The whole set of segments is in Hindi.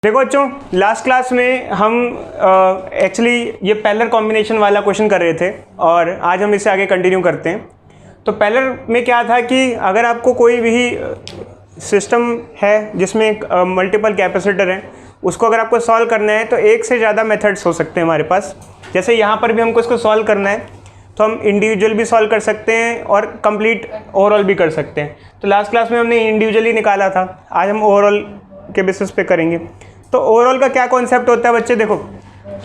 देखो बच्चों, लास्ट क्लास में हम एक्चुअली ये पैरेलल कॉम्बिनेशन वाला क्वेश्चन कर रहे थे और आज हम इससे आगे कंटिन्यू करते हैं। तो पैरेलल में क्या था कि अगर आपको कोई भी सिस्टम है जिसमें मल्टीपल कैपेसिटर हैं, उसको अगर आपको सॉल्व करना है तो एक से ज़्यादा मेथड्स हो सकते हैं हमारे पास। जैसे यहाँ पर भी हमको इसको सॉल्व करना है तो हम इंडिविजुअल भी सॉल्व कर सकते हैं और कंप्लीट ओवरऑल भी कर सकते हैं। तो लास्ट क्लास में हमने इंडिविजुअली निकाला था, आज हम ओवरऑल के बेसिस पे करेंगे। तो ओवरऑल का क्या कॉन्सेप्ट होता है बच्चे, देखो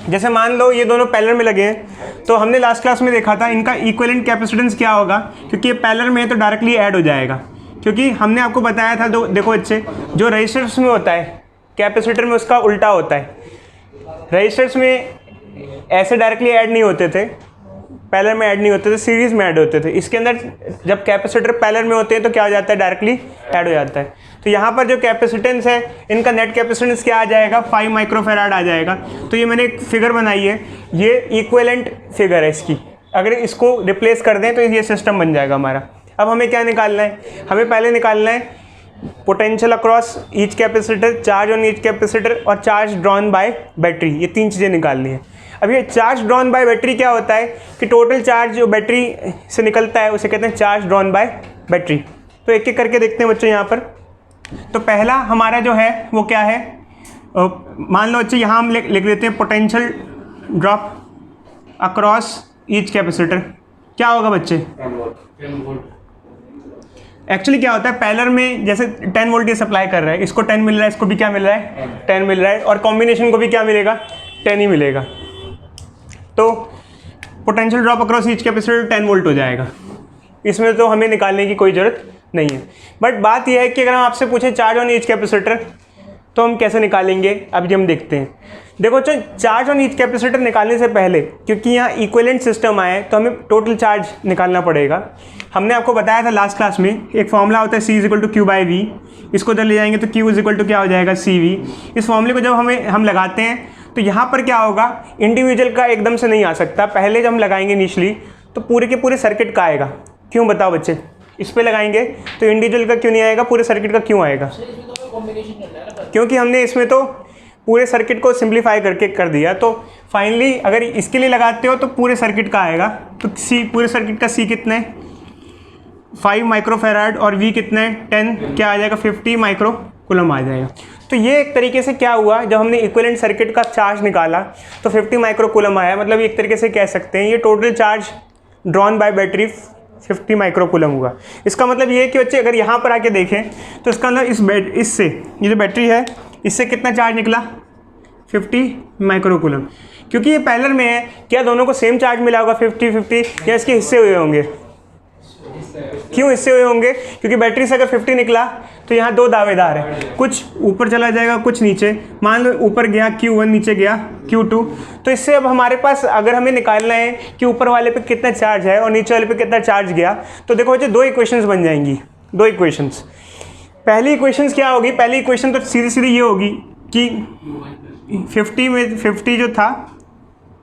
जैसे मान लो ये दोनों पैरेलल में लगे हैं, तो हमने लास्ट क्लास में देखा था इनका इक्विवेलेंट कैपेसिटेंस क्या होगा, क्योंकि ये पैरेलल में है तो डायरेक्टली ऐड हो जाएगा। क्योंकि हमने आपको बताया था, देखो बच्चे, जो रजिस्टर्स में होता है कैपेसिटर में उसका उल्टा होता है। रजिस्टर्स में ऐसे डायरेक्टली ऐड नहीं होते थे, पैरेलल में ऐड नहीं होते थे, सीरीज में ऐड होते थे। इसके अंदर जब कैपेसिटर पैरेलल में होते हैं तो क्या हो जाता है, डायरेक्टली ऐड हो जाता है। तो यहाँ पर जो कैपेसिटेंस है, इनका नेट कैपेसिटेंस क्या आ जाएगा, 5 माइक्रोफैराड आ जाएगा। तो ये मैंने एक फिगर बनाई है, ये इक्विवेलेंट फिगर है इसकी। अगर इसको रिप्लेस कर दें तो ये सिस्टम बन जाएगा हमारा। अब हमें क्या निकालना है, हमें पहले निकालना है potential across each capacitor, charge on each capacitor और चार्ज ड्रॉन बाय बैटरी। ये तीन चीज़ें निकालनी है। अब ये चार्ज ड्रॉन बाय बैटरी क्या होता है कि टोटल चार्ज जो बैटरी से निकलता है उसे कहते हैं चार्ज ड्रॉन बाय बैटरी। तो एक एक करके देखते हैं बच्चों यहाँ पर। तो पहला हमारा जो है वो क्या है, मान लो बच्चे यहाँ हम लिख देते हैं potential drop across each capacitor. क्या होगा बच्चे, 10 वोल्ट। एक्चुअली क्या होता है, पैरेलल में जैसे 10 वोल्ट ये सप्लाई कर रहा है, इसको 10 मिल रहा है, इसको भी क्या मिल रहा है, 10 मिल रहा है, और कॉम्बिनेशन को भी क्या मिलेगा, 10 ही मिलेगा। तो potential drop across each capacitor 10 volt हो जाएगा। इसमें तो हमें निकालने की कोई ज़रूरत नहीं है। बट बात यह है कि अगर हम आपसे पूछें चार्ज ऑन ईच कैपेसिटर तो हम कैसे निकालेंगे, अभी हम देखते हैं। देखो चार्ज ऑन ईच कैपेसिटर निकालने से पहले, क्योंकि यहाँ इक्विवेलेंट सिस्टम आए तो हमें टोटल चार्ज निकालना पड़ेगा। हमने आपको बताया था लास्ट क्लास में, एक फॉर्मूला होता है C = Q/V। इसको जब ले जाएंगे तो Q = क्या हो जाएगा, CV। इस फॉर्मूले को जब हम लगाते हैं तो यहाँ पर क्या होगा, इंडिविजुअल का एकदम से नहीं आ सकता। पहले जब हम लगाएंगे इनिशली तो पूरे के पूरे सर्किट का आएगा। क्यों बताओ बच्चे, इस पे लगाएंगे तो इंडिविजुअल का क्यों नहीं आएगा, पूरे सर्किट का क्यों आएगा, क्योंकि हमने इसमें तो पूरे सर्किट को सिंप्लीफाई करके कर दिया। तो फाइनली अगर इसके लिए लगाते हो तो पूरे सर्किट का आएगा। तो पूरे सर्किट का C कितना है, 5 माइक्रोफैराड, और V कितना है, 10, क्या आ जाएगा, 50 माइक्रोकूलम आ जाएगा। तो ये एक तरीके से क्या हुआ, जब हमने इक्विवेलेंट सर्किट का चार्ज निकाला तो 50 माइक्रोकूलम आया। मतलब एक तरीके से कह सकते हैं ये total charge drawn by battery 50 microcoulomb हुआ। इसका मतलब ये है कि बच्चे अगर यहाँ पर आके देखें तो इसका मतलब इससे ये जो बैटरी है इससे कितना चार्ज निकला, 50 माइक्रोकूलम। क्योंकि ये पैरेलल में है, क्या दोनों को सेम चार्ज मिला होगा 50-50, या इसके हिस्से हुए होंगे। क्यों हिस्से हुए होंगे, क्योंकि बैटरी से अगर 50 निकला तो यहाँ दो दावेदार हैं, कुछ ऊपर चला जाएगा कुछ नीचे। मान लो ऊपर गया Q1, नीचे गया Q2। तो इससे अब हमारे पास अगर हमें निकालना है कि ऊपर वाले पे कितना चार्ज है और नीचे वाले पे कितना चार्ज गया, तो देखो बच्चे दो इक्वेशंस बन जाएंगी, दो इक्वेशंस। पहली इक्वेशंस क्या होगी, पहली इक्वेशन तो सीधी सीधी ये होगी कि 50 में 50 जो था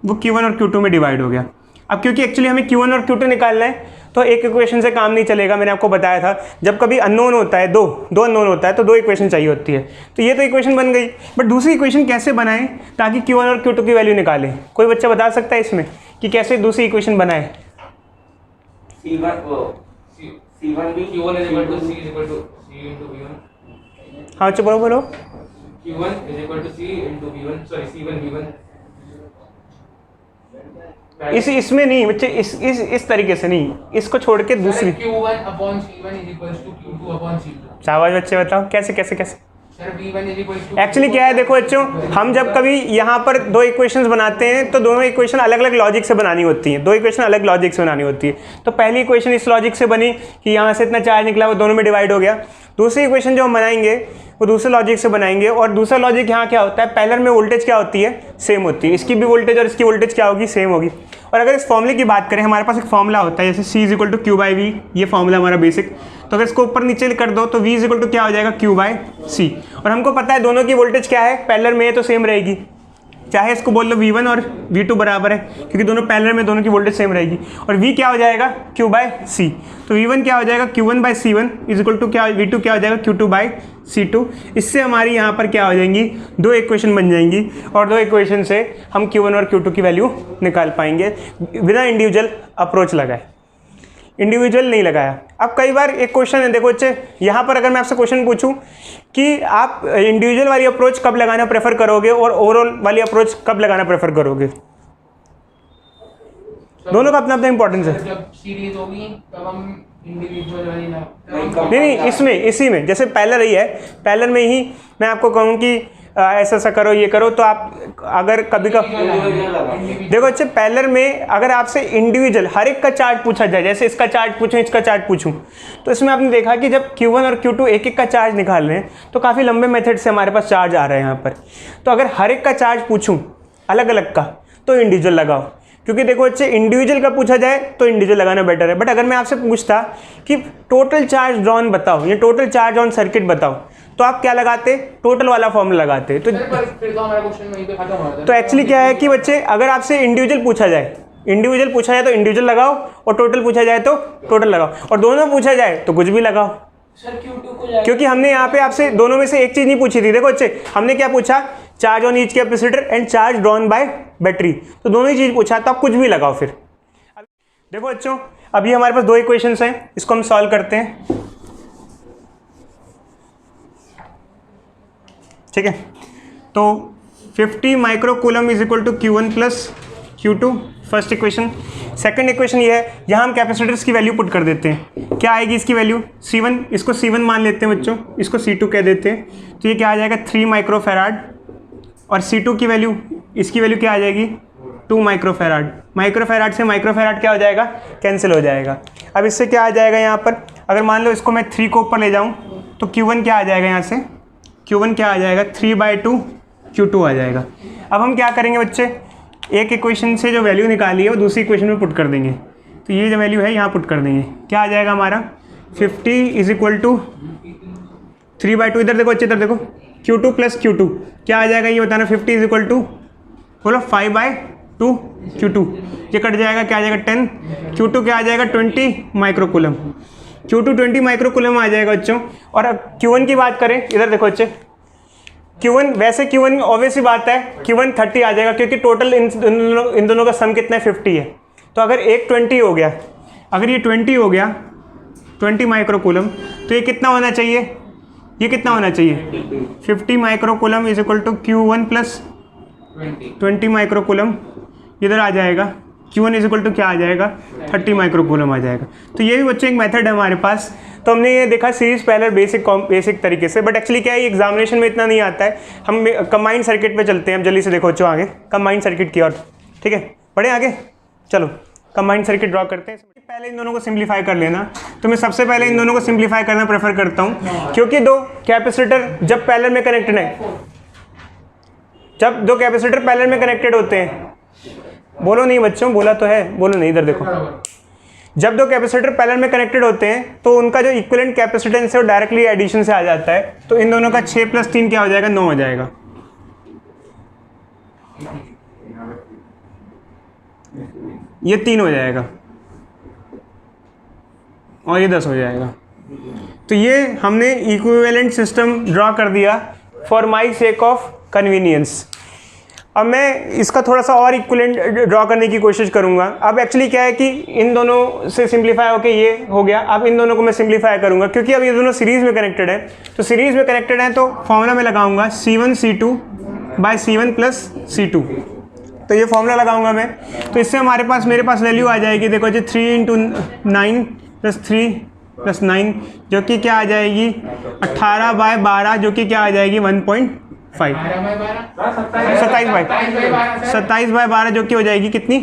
वो Q1 और Q2 में डिवाइड हो गया। अब क्योंकि एक्चुअली हमें Q1 और Q2 निकालना है तो एक इक्वेशन से काम नहीं चलेगा। मैंने आपको बताया था जब कभी अननोन होता है, दो अननोन होता है तो दो इक्वेशन चाहिए होती है। तो ये तो इक्वेशन बन गई, बट दूसरी इक्वेशन कैसे बनाएं ताकि Q1 और Q2 की वैल्यू निकालें, कोई बच्चा बता सकता है इसमें कि कैसे दूसरी इक्वेशन बनाए। हाँ बच्चे बोलो। Q1 = C × V1, sorry C1 V1। इसमें नहीं बच्चे, इस तरीके से नहीं, इसको छोड़ के दूसरी। Q1/C1 = Q2/C2। शाबाश बच्चे, बताओ कैसे कैसे कैसे। सर V1 एक्चुअली क्या है, देखो बच्चों, हम जब कभी यहाँ पर दो इक्वेशंस बनाते हैं तो दोनों इक्वेशन अलग अलग लॉजिक से बनानी होती हैं, दो इक्वेशन अलग लॉजिक से बनानी होती है। तो पहली इक्वेशन इस लॉजिक से बनी कि यहाँ से इतना चार्ज निकला, वो दोनों में डिवाइड हो गया। दूसरी इक्वेशन जो हम बनाएंगे वो दूसरे लॉजिक से बनाएंगे, और दूसरा लॉजिक यहाँ क्या होता है, पैरेलल में वोल्टेज क्या होती है, सेम होती है। इसकी भी वोल्टेज और इसकी वोल्टेज क्या होगी, सेम होगी। और अगर इस फॉर्मूले की बात करें, हमारे पास एक फॉर्मूला होता है जैसे C = Q/V, ये फॉर्मूला हमारा बेसिक। तो अगर इसको ऊपर नीचे कर दो तो V = क्या हो जाएगा, Q/C। और हमको पता है दोनों की वोल्टेज क्या है, पैरेलल में है तो सेम रहेगी। चाहे इसको बोल लो V1 और V2 बराबर है, क्योंकि दोनों पैरेलल में, दोनों की वोल्टेज सेम रहेगी। और V क्या हो जाएगा, Q बाय C। तो V1 क्या हो जाएगा, Q1 bye C1 is equal to क्या, V2 क्या हो जाएगा, Q2 बाय C2। इससे हमारी यहाँ पर क्या हो जाएंगी, दो इक्वेशन बन जाएंगी, और दो इक्वेशन से हम Q1 और Q2 की वैल्यू निकाल पाएंगे बिना इंडिविजुअल अप्रोच लगाए। इंडिविजुअल नहीं लगाया। अब कई बार एक क्वेश्चन है, देखो बच्चे, यहाँ पर अगर मैं आपसे क्वेश्चन पूछूं कि आप इंडिविजुअल वाली अप्रोच कब लगाना प्रेफर करोगे और ओवरऑल वाली अप्रोच कब लगाना प्रेफर करोगे, दोनों का अपना अपना इंपॉर्टेंस है। जब सीरीज होगी तब हम इंडिविजुअल वाली ना नहीं, इसमें इसी में जैसे पैरेलल ही है, पैरेलल में ही मैं आपको कहूँ कि ऐसा ऐसा करो, ये करो, तो आप अगर कभी का देखो अच्छे पैरेलल में अगर आपसे इंडिविजुअल हर एक का चार्ज पूछा जाए, जैसे इसका चार्ज पूछूं, इसका चार्ज पूछूं, तो इसमें आपने देखा कि जब Q1 और Q2 एक एक का चार्ज निकाल रहे हैं तो काफ़ी लंबे मेथड से हमारे पास चार्ज आ रहे हैं यहाँ पर। तो अगर हर एक का चार्ज पूछूं अलग अलग का तो इंडिविजुअल लगाओ, क्योंकि देखो अच्छे इंडिविजुअल का पूछा जाए तो इंडिविजुअल लगाना बेटर है। बट अगर मैं आपसे पूछता कि टोटल चार्ज ड्रॉन बताओ या टोटल चार्ज ऑन सर्किट बताओ, तो आप क्या लगाते, टोटल वाला फॉर्मूला लगाते। तो फिर तो हमारा क्वेश्चन वहीं पे खत्म हो जाता है। तो एक्चुअली क्या है कि बच्चे, अगर आपसे इंडिविजुअल पूछा जाए तो इंडिविजुअल लगाओ, और टोटल पूछा जाए तो टोटल लगाओ, और दोनों पूछा जाए तो कुछ भी लगाओ। सर Q2 को क्योंकि हमने यहाँ पे आपसे दोनों में से एक चीज नहीं पूछी थी। देखो बच्चे, हमने क्या पूछा, charge on each capacitor and charge drawn by battery, तो दोनों ही चीज पूछा, तो आप कुछ भी लगाओ फिर। देखो बच्चों, अभी हमारे पास दो इक्वेशंस हैं, इसको हम सॉल्व करते हैं, ठीक है। तो 50 microcoulomb is equal to Q1 plus Q2, first equation. Second equation ये है, यहाँ हम कैपेसिटर्स की वैल्यू पुट कर देते हैं। क्या आएगी इसकी वैल्यू, C1, इसको C1 मान लेते हैं बच्चों, इसको C2 कह देते हैं। तो ये क्या आ जाएगा, 3 माइक्रोफैराड, और C2 की वैल्यू, इसकी वैल्यू क्या आ जाएगी, 2 माइक्रोफैराड। माइक्रोफैराड से माइक्रोफैराड क्या हो जाएगा, कैंसिल हो जाएगा। अब इससे क्या आ जाएगा यहाँ पर, अगर मान लो इसको मैं 3 को ऊपर ले जाऊँ तो Q1 क्या आ जाएगा, यहाँ से Q1 क्या आ जाएगा, 3/2 Q2 आ जाएगा। अब हम क्या करेंगे बच्चे, एक इक्वेशन से जो वैल्यू निकाली है वो दूसरी इक्वेशन में पुट कर देंगे। तो ये जो वैल्यू है यहाँ पुट कर देंगे, क्या आ जाएगा हमारा, 50 इज इक्वल टू 3/2, इधर देखो अच्छे, इधर देखो, Q2 प्लस Q2 क्या आ जाएगा, ये बताना। 50 इज इक्वल टू, बोलो 5/2 Q2, ये कट जाएगा, क्या आ जाएगा 10, Q2 क्या आ जाएगा 20 माइक्रोकूलम, Q2 20 माइक्रोकूलम आ जाएगा बच्चों। और अब Q1 की बात करें, इधर देखो बच्चे, Q1 वैसे Q1 ऑब्वियस सी बात है, Q1 30 आ जाएगा, क्योंकि टोटल इन दोनों का सम कितना है, 50 है। तो अगर एक 20 हो गया, अगर ये 20 हो गया 20 माइक्रोकूलम, तो ये कितना होना चाहिए, ये कितना होना चाहिए, 50 microcoulomb is equal to Q1 plus 20 microcoulomb, इधर आ जाएगा Q1 इज इक्वल टू क्या आ जाएगा, 30 माइक्रोकूलम आ जाएगा। तो ये भी बच्चों एक मेथड है हमारे पास। तो हमने ये देखा सीरीज पैरेलल बेसिक तरीके से, बट एक्चुअली क्या है, एग्जामिनेशन में इतना नहीं आता है। हम कंबाइंड सर्किट पे चलते हैं, हम जल्दी से देखो बच्चों आगे कंबाइंड सर्किट की ओर, ठीक है, बढ़े आगे, चलो कंबाइंड सर्किट ड्रॉ करते हैं। पहले इन दोनों को सिंप्लीफाई कर लेना, तो मैं सबसे पहले इन दोनों को सिंप्लीफाई करना प्रेफर करता हूँ, क्योंकि दो कैपेसिटर जब पैरेलल में कनेक्टेड है, जब दो कैपेसिटर पैरेलल में कनेक्टेड होते हैं, बोलो नहीं बच्चों, बोला तो है, बोलो नहीं, इधर देखो, जब दो कैपेसिटर पैरेलल में कनेक्टेड होते हैं तो उनका जो इक्विवेलेंट कैपेसिटेंस है वो डायरेक्टली एडिशन से आ जाता है। तो इन दोनों का 6 + 3 क्या हो जाएगा, 9 हो जाएगा। ये 3 हो जाएगा और ये 10 हो जाएगा। तो ये हमने इक्विवेलेंट सिस्टम ड्रॉ कर दिया for my sake of convenience. अब मैं इसका थोड़ा सा और इक्विवेलेंट ड्रॉ करने की कोशिश करूंगा। अब एक्चुअली क्या है कि इन दोनों से सिंप्लीफाई होके ये हो गया, अब इन दोनों को मैं सिंप्लीफाई करूंगा, क्योंकि अब ये दोनों सीरीज में कनेक्टेड है। तो सीरीज में कनेक्टेड है तो फॉर्मूला में लगाऊंगा C1 C2 bye C1 plus C2, तो ये फॉर्मूला लगाऊंगा मैं। तो इससे हमारे पास, मेरे पास वैल्यू आ जाएगी, देखो जी 3 × 9 + 3 + 9, जो कि क्या आ जाएगी 18/12, जो कि क्या आ जाएगी 1.5, 27/12, जो कि हो जाएगी कितनी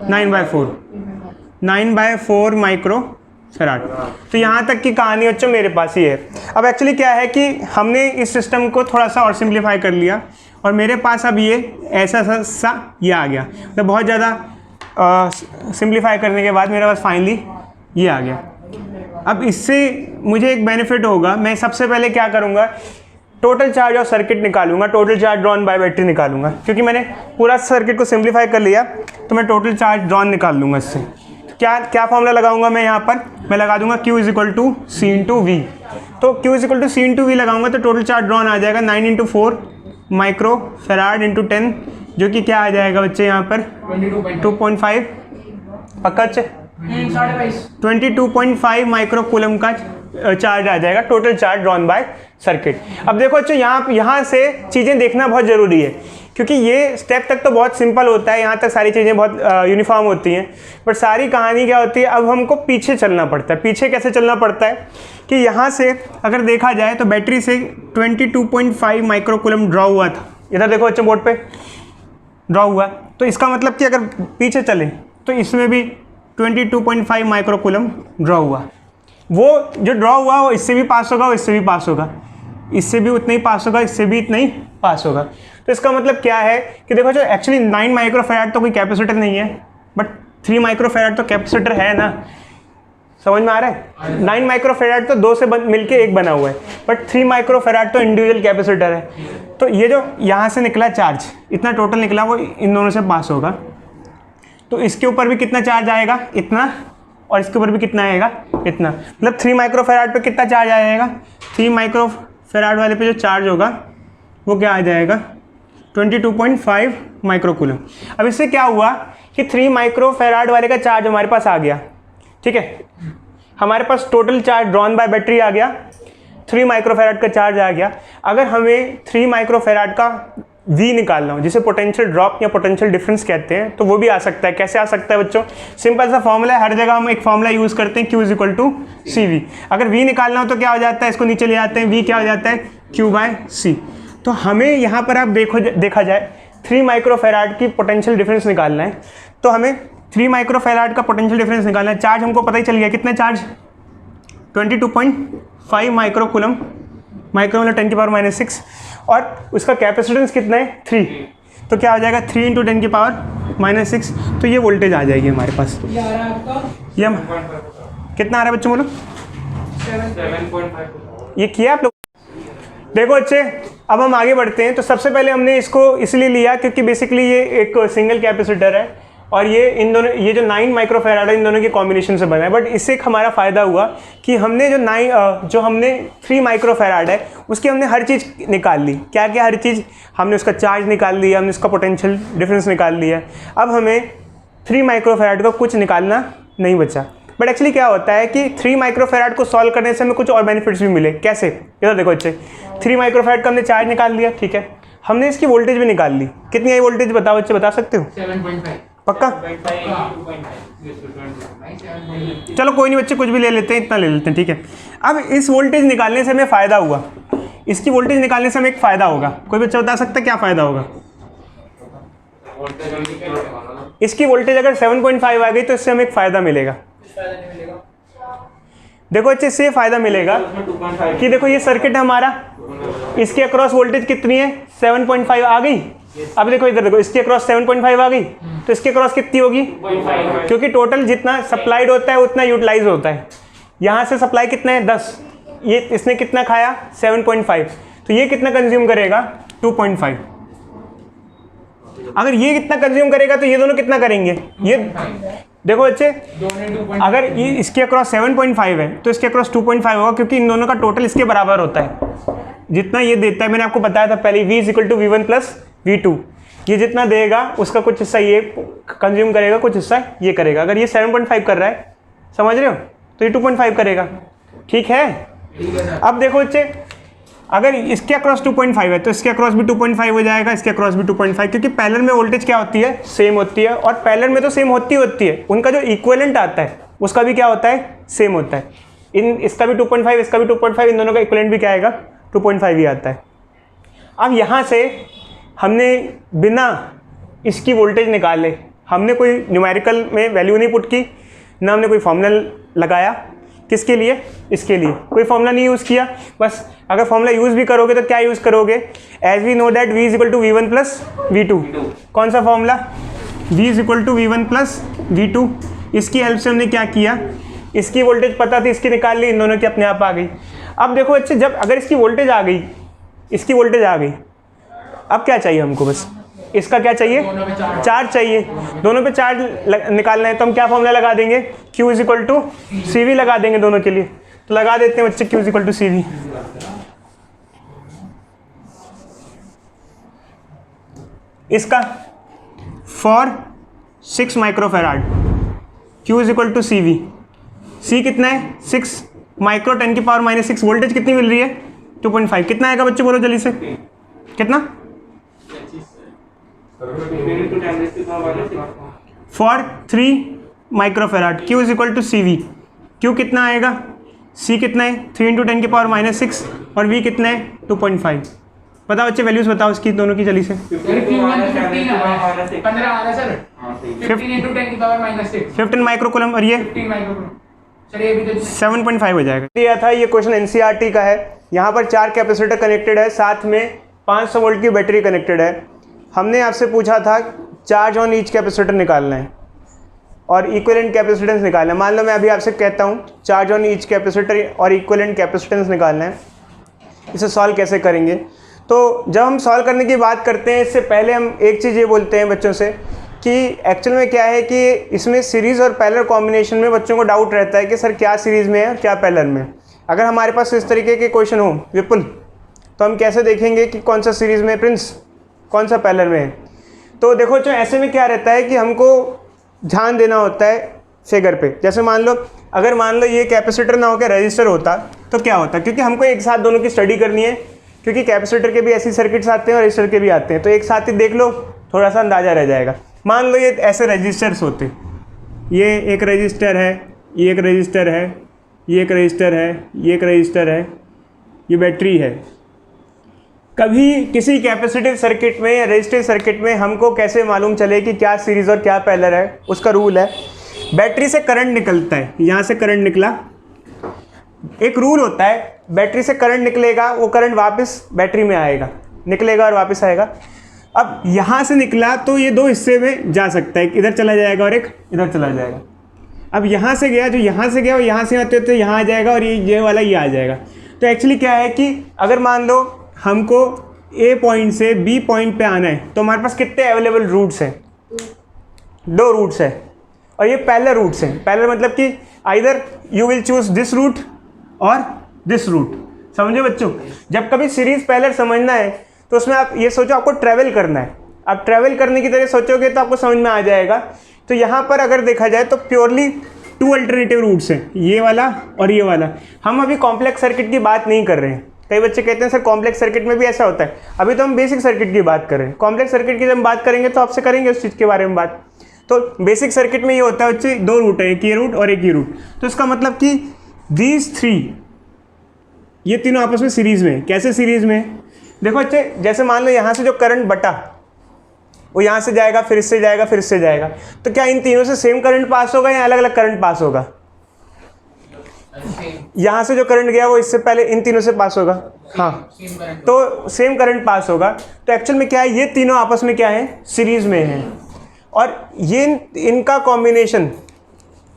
9/4 माइक्रो फैराड। तो यहाँ तक की कहानी बच्चों मेरे पास ही है। अब एक्चुअली क्या है कि हमने इस सिस्टम को थोड़ा सा और सिंप्लीफाई कर लिया, और मेरे पास अब ये ऐसा सा ये आ गया। तो बहुत ज़्यादा सिंप्लीफाई करने के बाद मेरे पास फाइनली ये आ गया। अब इससे मुझे एक बेनिफिट होगा, मैं सबसे पहले क्या करूँगा, टोटल चार्ज ऑफ सर्किट निकालूंगा, total charge drawn by battery निकालूंगा, क्योंकि मैंने पूरा सर्किट को सिंप्लीफाई कर लिया तो मैं टोटल चार्ज ड्रॉन निकाल लूँगा इससे। क्या क्या फॉर्मूला लगाऊंगा मैं यहाँ पर, मैं लगा दूंगा Q = C × V। तो Q = C × V लगाऊंगा तो टोटल चार्ज ड्रॉन आ जाएगा 9 × 4 माइक्रो फैराड × 10, जो कि क्या आ जाएगा बच्चे यहाँ पर 2.5 पक्का 22.5 माइक्रो कूलम का चार्ज आ जाएगा, total charge drawn bye circuit. अब देखो बच्चों यहाँ से चीज़ें देखना बहुत ज़रूरी है, क्योंकि ये स्टेप तक तो बहुत सिंपल होता है, यहाँ तक सारी चीज़ें बहुत यूनिफॉर्म होती हैं, बट सारी कहानी क्या होती है, अब हमको पीछे चलना पड़ता है। पीछे कैसे चलना पड़ता है कि यहाँ से अगर देखा जाए तो बैटरी से 22.5 माइक्रो कूलम ड्रॉ हुआ था, इधर देखो बच्चों बोर्ड पे ड्रॉ हुआ, तो इसका मतलब कि अगर पीछे चले तो इसमें भी 22.5 माइक्रो कूलम ड्रॉ हुआ। वो जो ड्रॉ हुआ वो इससे भी पास होगा, वो इससे भी पास होगा, इससे भी उतना ही पास होगा, इससे भी इतना ही पास होगा। तो इसका मतलब क्या है कि देखो जो एक्चुअली 9 माइक्रो फैराड तो कोई कैपेसिटर नहीं है, बट 3 माइक्रो फैराड तो कैपेसिटर है ना, समझ में आ रहा है। 9 माइक्रो फैराड तो 2 से मिलके एक बना हुआ है, बट 3 माइक्रो फैराड तो इंडिविजुअल कैपेसिटर है। तो ये जो यहाँ से निकला चार्ज, इतना टोटल निकला, वो इन दोनों से पास होगा। तो इसके ऊपर भी कितना चार्ज आएगा, इतना, और इसके ऊपर भी कितना आएगा, इतना। मतलब 3 माइक्रो फैराड पे कितना चार्ज आ जाएगा, 3 माइक्रो फैराड वाले पे जो चार्ज होगा वो क्या आ जाएगा 22.5 माइक्रो कूलम। अब इससे क्या हुआ कि 3 माइक्रो फैराड वाले का चार्ज हमारे पास आ गया, ठीक है, हमारे पास total charge drawn by battery आ गया, 3 माइक्रो फैराड का चार्ज आ गया। अगर हमें 3 माइक्रो फैराड का V निकालना हो, जिसे पोटेंशियल ड्रॉप या पोटेंशियल डिफरेंस कहते हैं, तो वो भी आ सकता है। कैसे आ सकता है बच्चों, सिंपल सा फॉर्मूला है, हर जगह हम एक फॉर्मूला यूज़ करते हैं, Q = CV। अगर V निकालना हो तो क्या हो जाता है, इसको नीचे ले आते हैं, V क्या हो जाता है Q/C। तो हमें यहाँ पर आप देखा जाए 3 माइक्रो फैराड की पोटेंशियल डिफरेंस निकालना है, तो हमें 3 माइक्रो फैराड का पोटेंशियल डिफरेंस निकालना है। चार्ज हमको पता ही चल गया, कितना चार्ज 22.5 माइक्रो कूलम, माइक्रो मतलब 10⁻⁻⁶, और उसका कैपेसिटेंस कितना है 3, तो क्या हो जाएगा 3 × 10⁻⁻⁶। तो ये वोल्टेज आ जाएगी हमारे पास। ये आ रहा है आपका ये कितना आ रहा है बच्चों बोलो, 7.5। ये किया आप लोग। देखो बच्चे अब हम आगे बढ़ते हैं। तो सबसे पहले हमने इसको इसलिए लिया क्योंकि बेसिकली ये एक सिंगल कैपेसिटर है, और ये इन दोनों, ये जो 9 माइक्रो फैराड है, इन दोनों के कॉम्बिनेशन से बना है। बट इससे एक हमारा फ़ायदा हुआ कि हमने जो हमने 3 माइक्रो फैराड है उसकी हमने हर चीज़ निकाल ली। क्या क्या हर चीज़, हमने उसका चार्ज निकाल लिया, हमने उसका पोटेंशियल डिफरेंस निकाल लिया। अब हमें 3 माइक्रो फैराड का कुछ निकालना नहीं बचा। बट एक्चुअली क्या होता है कि 3 माइक्रो फैराड को सॉल्व करने से हमें कुछ और बेनिफिट्स भी मिले। कैसे, इधर देखो बच्चे, 3 माइक्रो फैराड का हमने चार्ज निकाल लिया, ठीक है, हमने इसकी वोल्टेज भी निकाल ली। कितनी आई वोल्टेज बताओ बच्चे, बता सकते हो 7.5। पक्का? चलो कोई नहीं बच्चे, कुछ भी ले लेते हैं, इतना ले लेते हैं, ठीक है। अब इस वोल्टेज निकालने से हमें फ़ायदा हुआ, इसकी वोल्टेज निकालने से हमें एक फ़ायदा होगा। कोई बच्चा बता सकता है क्या फ़ायदा होगा? इसकी वोल्टेज अगर 7.5 आ गई तो इससे हमें एक फ़ायदा मिलेगा। देखो बच्चे, इससे फ़ायदा मिलेगा कि देखो ये सर्किट है हमारा, इसके अक्रॉस वोल्टेज कितनी है 7.5 आ गई। अब देखो इधर देखो, इसके अक्रॉस 7.5 आ गई, तो इसके अक्रॉस कितनी होगी, क्योंकि टोटल जितना सप्लाइड होता है उतना यूटिलाइज होता है। यहाँ से सप्लाई कितना है 10, ये इसने कितना खाया 7.5, तो ये कितना कंज्यूम करेगा 2.5। अगर ये कितना कंज्यूम करेगा तो ये दोनों कितना करेंगे, ये देखो बच्चे, अगर ये इसके अक्रॉस 7.5 है तो इसके अक्रॉस 2.5 होगा, क्योंकि इन दोनों का टोटल इसके बराबर होता है। जितना ये देता है, मैंने आपको बताया था पहले, V = V1 + V2, ये जितना देगा उसका कुछ हिस्सा ये कंज्यूम करेगा, कुछ हिस्सा ये करेगा। अगर ये 7.5 कर रहा है, समझ रहे हो, तो ये 2.5 करेगा, ठीक है। अब देखो बच्चे, अगर इसके अक्रॉस 2.5 है तो इसके अक्रॉस भी 2.5 हो जाएगा, इसके अक्रॉस भी 2.5, क्योंकि पैरेलल में वोल्टेज क्या होती है, सेम होती है। और पैरेलल में तो सेम होती है, उनका जो इक्विवेलेंट आता है उसका भी क्या होता है, सेम होता है। इसका भी 2.5, इसका भी 2.5, इन दोनों का इक्विवेलेंट भी क्या आएगा 2.5 ही आता है। अब यहाँ से हमने बिना इसकी वोल्टेज निकाले, हमने कोई न्यूमेरिकल में वैल्यू नहीं पुट की, ना हमने कोई फॉर्मूला लगाया। किसके लिए, इसके लिए कोई फॉर्मूला नहीं यूज़ किया। बस अगर फॉर्मूला यूज़ भी करोगे तो क्या यूज़ करोगे, as we know that V = V1 + V2। कौन सा फॉर्मूला, V = V1 + V2। इसकी हेल्प से हमने क्या किया, इसकी वोल्टेज पता थी, इसकी निकाल ली, इन दोनों की अपने आप आ गई। अब देखो बच्चे, जब अगर इसकी वोल्टेज आ गई, इसकी वोल्टेज आ गई। अब क्या चाहिए हमको, बस इसका क्या चाहिए, चार्ज चाहिए। दोनों पे चार्ज निकालना है तो हम क्या फॉर्मूला लगा देंगे, Q equal to C V लगा देंगे दोनों के लिए। तो लगा देते हैं बच्चे Q equal to C V. इसका for 6 microfarad Q is equal to C V. C कितना है 6 माइक्रो 10 की पावर माइनस 6। वोल्टेज कितनी मिल रही है 2.5। कितना आएगा बच्चे बोलो जल्दी से, कितना for 3 microfarad Q is equal to C V. Q कितना आएगा, C कितना है 3 इंटू 10 की पावर माइनस 6 और V कितना है 2.5। बताओ बच्चे वैल्यूज बताओ इसकी दोनों की जल्दी से। 15 माइक्रोकूलम और ये 7.5 हो जाएगा। दिया था ये क्वेश्चन एनसीईआरटी का है। यहाँ पर 4 कैपेसिटर कनेक्टेड है, साथ में 500 वोल्ट की बैटरी कनेक्टेड है। हमने आपसे पूछा था चार्ज ऑन ईच कैपेसिटर निकालना है और इक्विवेलेंट कैपेसिटेंस निकालना है। मान लो मैं अभी आपसे कहता हूँ चार्ज ऑन ईच कैपेसिटर और इक्विवेलेंट कैपेसिटेंस निकालना है। इसे सॉल्व कैसे करेंगे, तो जब हम सॉल्व करने की बात करते हैं इससे पहले हम एक चीज़ ये बोलते हैं बच्चों से कि एक्चुअल में क्या है कि इसमें सीरीज़ और पैरेलल कॉम्बिनेशन में बच्चों को डाउट रहता है कि सर क्या सीरीज़ में है और क्या पैरेलल में। अगर हमारे पास इस तरीके के क्वेश्चन हो विपुल, तो हम कैसे देखेंगे कि कौन सा सीरीज़ में प्रिंस, कौन सा पैरेलल में है। तो देखो जो ऐसे में क्या रहता है कि हमको ध्यान देना होता है फिगर पे। जैसे मान लो अगर मान लो ये कैपेसिटर ना होकर रजिस्टर होता तो क्या होता, क्योंकि हमको एक साथ दोनों की स्टडी करनी है, क्योंकि कैपेसिटर के भी ऐसी सर्किट्स आते हैं और रजिस्टर के भी आते हैं, तो एक साथ ही देख लो थोड़ा सा अंदाज़ा रह जाएगा। मान लो ये ऐसे रजिस्टर्स होते, ये एक रजिस्टर है, ये एक रजिस्टर है, ये एक रजिस्टर है, ये एक रजिस्टर है, ये बैटरी है। कभी किसी कैपेसिटिव सर्किट में या रजिस्टिव सर्किट में हमको कैसे मालूम चले कि क्या सीरीज़ और क्या पैरेलल है, उसका रूल है बैटरी से करंट निकलता है। यहाँ से करंट निकला, एक रूल होता है बैटरी से करंट निकलेगा, वो करंट वापस बैटरी में आएगा, निकलेगा और वापस आएगा। अब यहाँ से निकला तो ये दो हिस्से में जा सकता है, इधर चला जाएगा और एक इधर चला जाएगा। अब यहाँ से गया, जो यहाँ से गया वो यहाँ से आते होते यहाँ आ जाएगा और ये वाला ये आ जाएगा। तो एक्चुअली क्या है कि अगर मान लो हमको A पॉइंट से B पॉइंट पे आना है तो हमारे पास कितने अवेलेबल रूट्स हैं, 2 रूट्स हैं और ये पैरेलल रूट्स हैं। पैरेलल मतलब कि either you will choose this route और दिस रूट। समझे बच्चों, जब कभी सीरीज पैरेलल समझना है तो उसमें आप ये सोचो आपको ट्रैवल करना है। आप ट्रैवल करने की तरह सोचोगे तो आपको समझ में आ जाएगा। तो यहाँ पर अगर देखा जाए तो प्योरली 2 अल्टरनेटिव रूट्स हैं, ये वाला और ये वाला। हम अभी कॉम्प्लेक्स सर्किट की बात नहीं कर रहे हैं। कई बच्चे कहते हैं सर कॉम्प्लेक्स सर्किट में भी ऐसा होता है। अभी तो हम बेसिक सर्किट की बात कर रहे हैं। कॉम्प्लेक्स सर्किट की जब हम बात करेंगे तो आपसे करेंगे उस चीज़ के बारे में बात। तो बेसिक सर्किट में ये होता है बच्चे 2 रूट है, एक ये रूट और एक ये रूट। तो इसका मतलब कि दीज 3 ये तीनों आपस में सीरीज़ में। कैसे सीरीज़ में, देखो बच्चे जैसे मान लो यहाँ से जो करंट बटा वो यहाँ से जाएगा, फिर इससे जाएगा, फिर इससे जाएगा। तो क्या इन तीनों से सेम करंट पास होगा या अलग अलग करंट पास होगा? यहाँ से जो करंट गया वो इससे पहले इन तीनों से पास होगा। हाँ, तो सेम करंट पास होगा। तो एक्चुअल में क्या है, ये तीनों आपस में क्या है, सीरीज में है। और ये इनका कॉम्बिनेशन,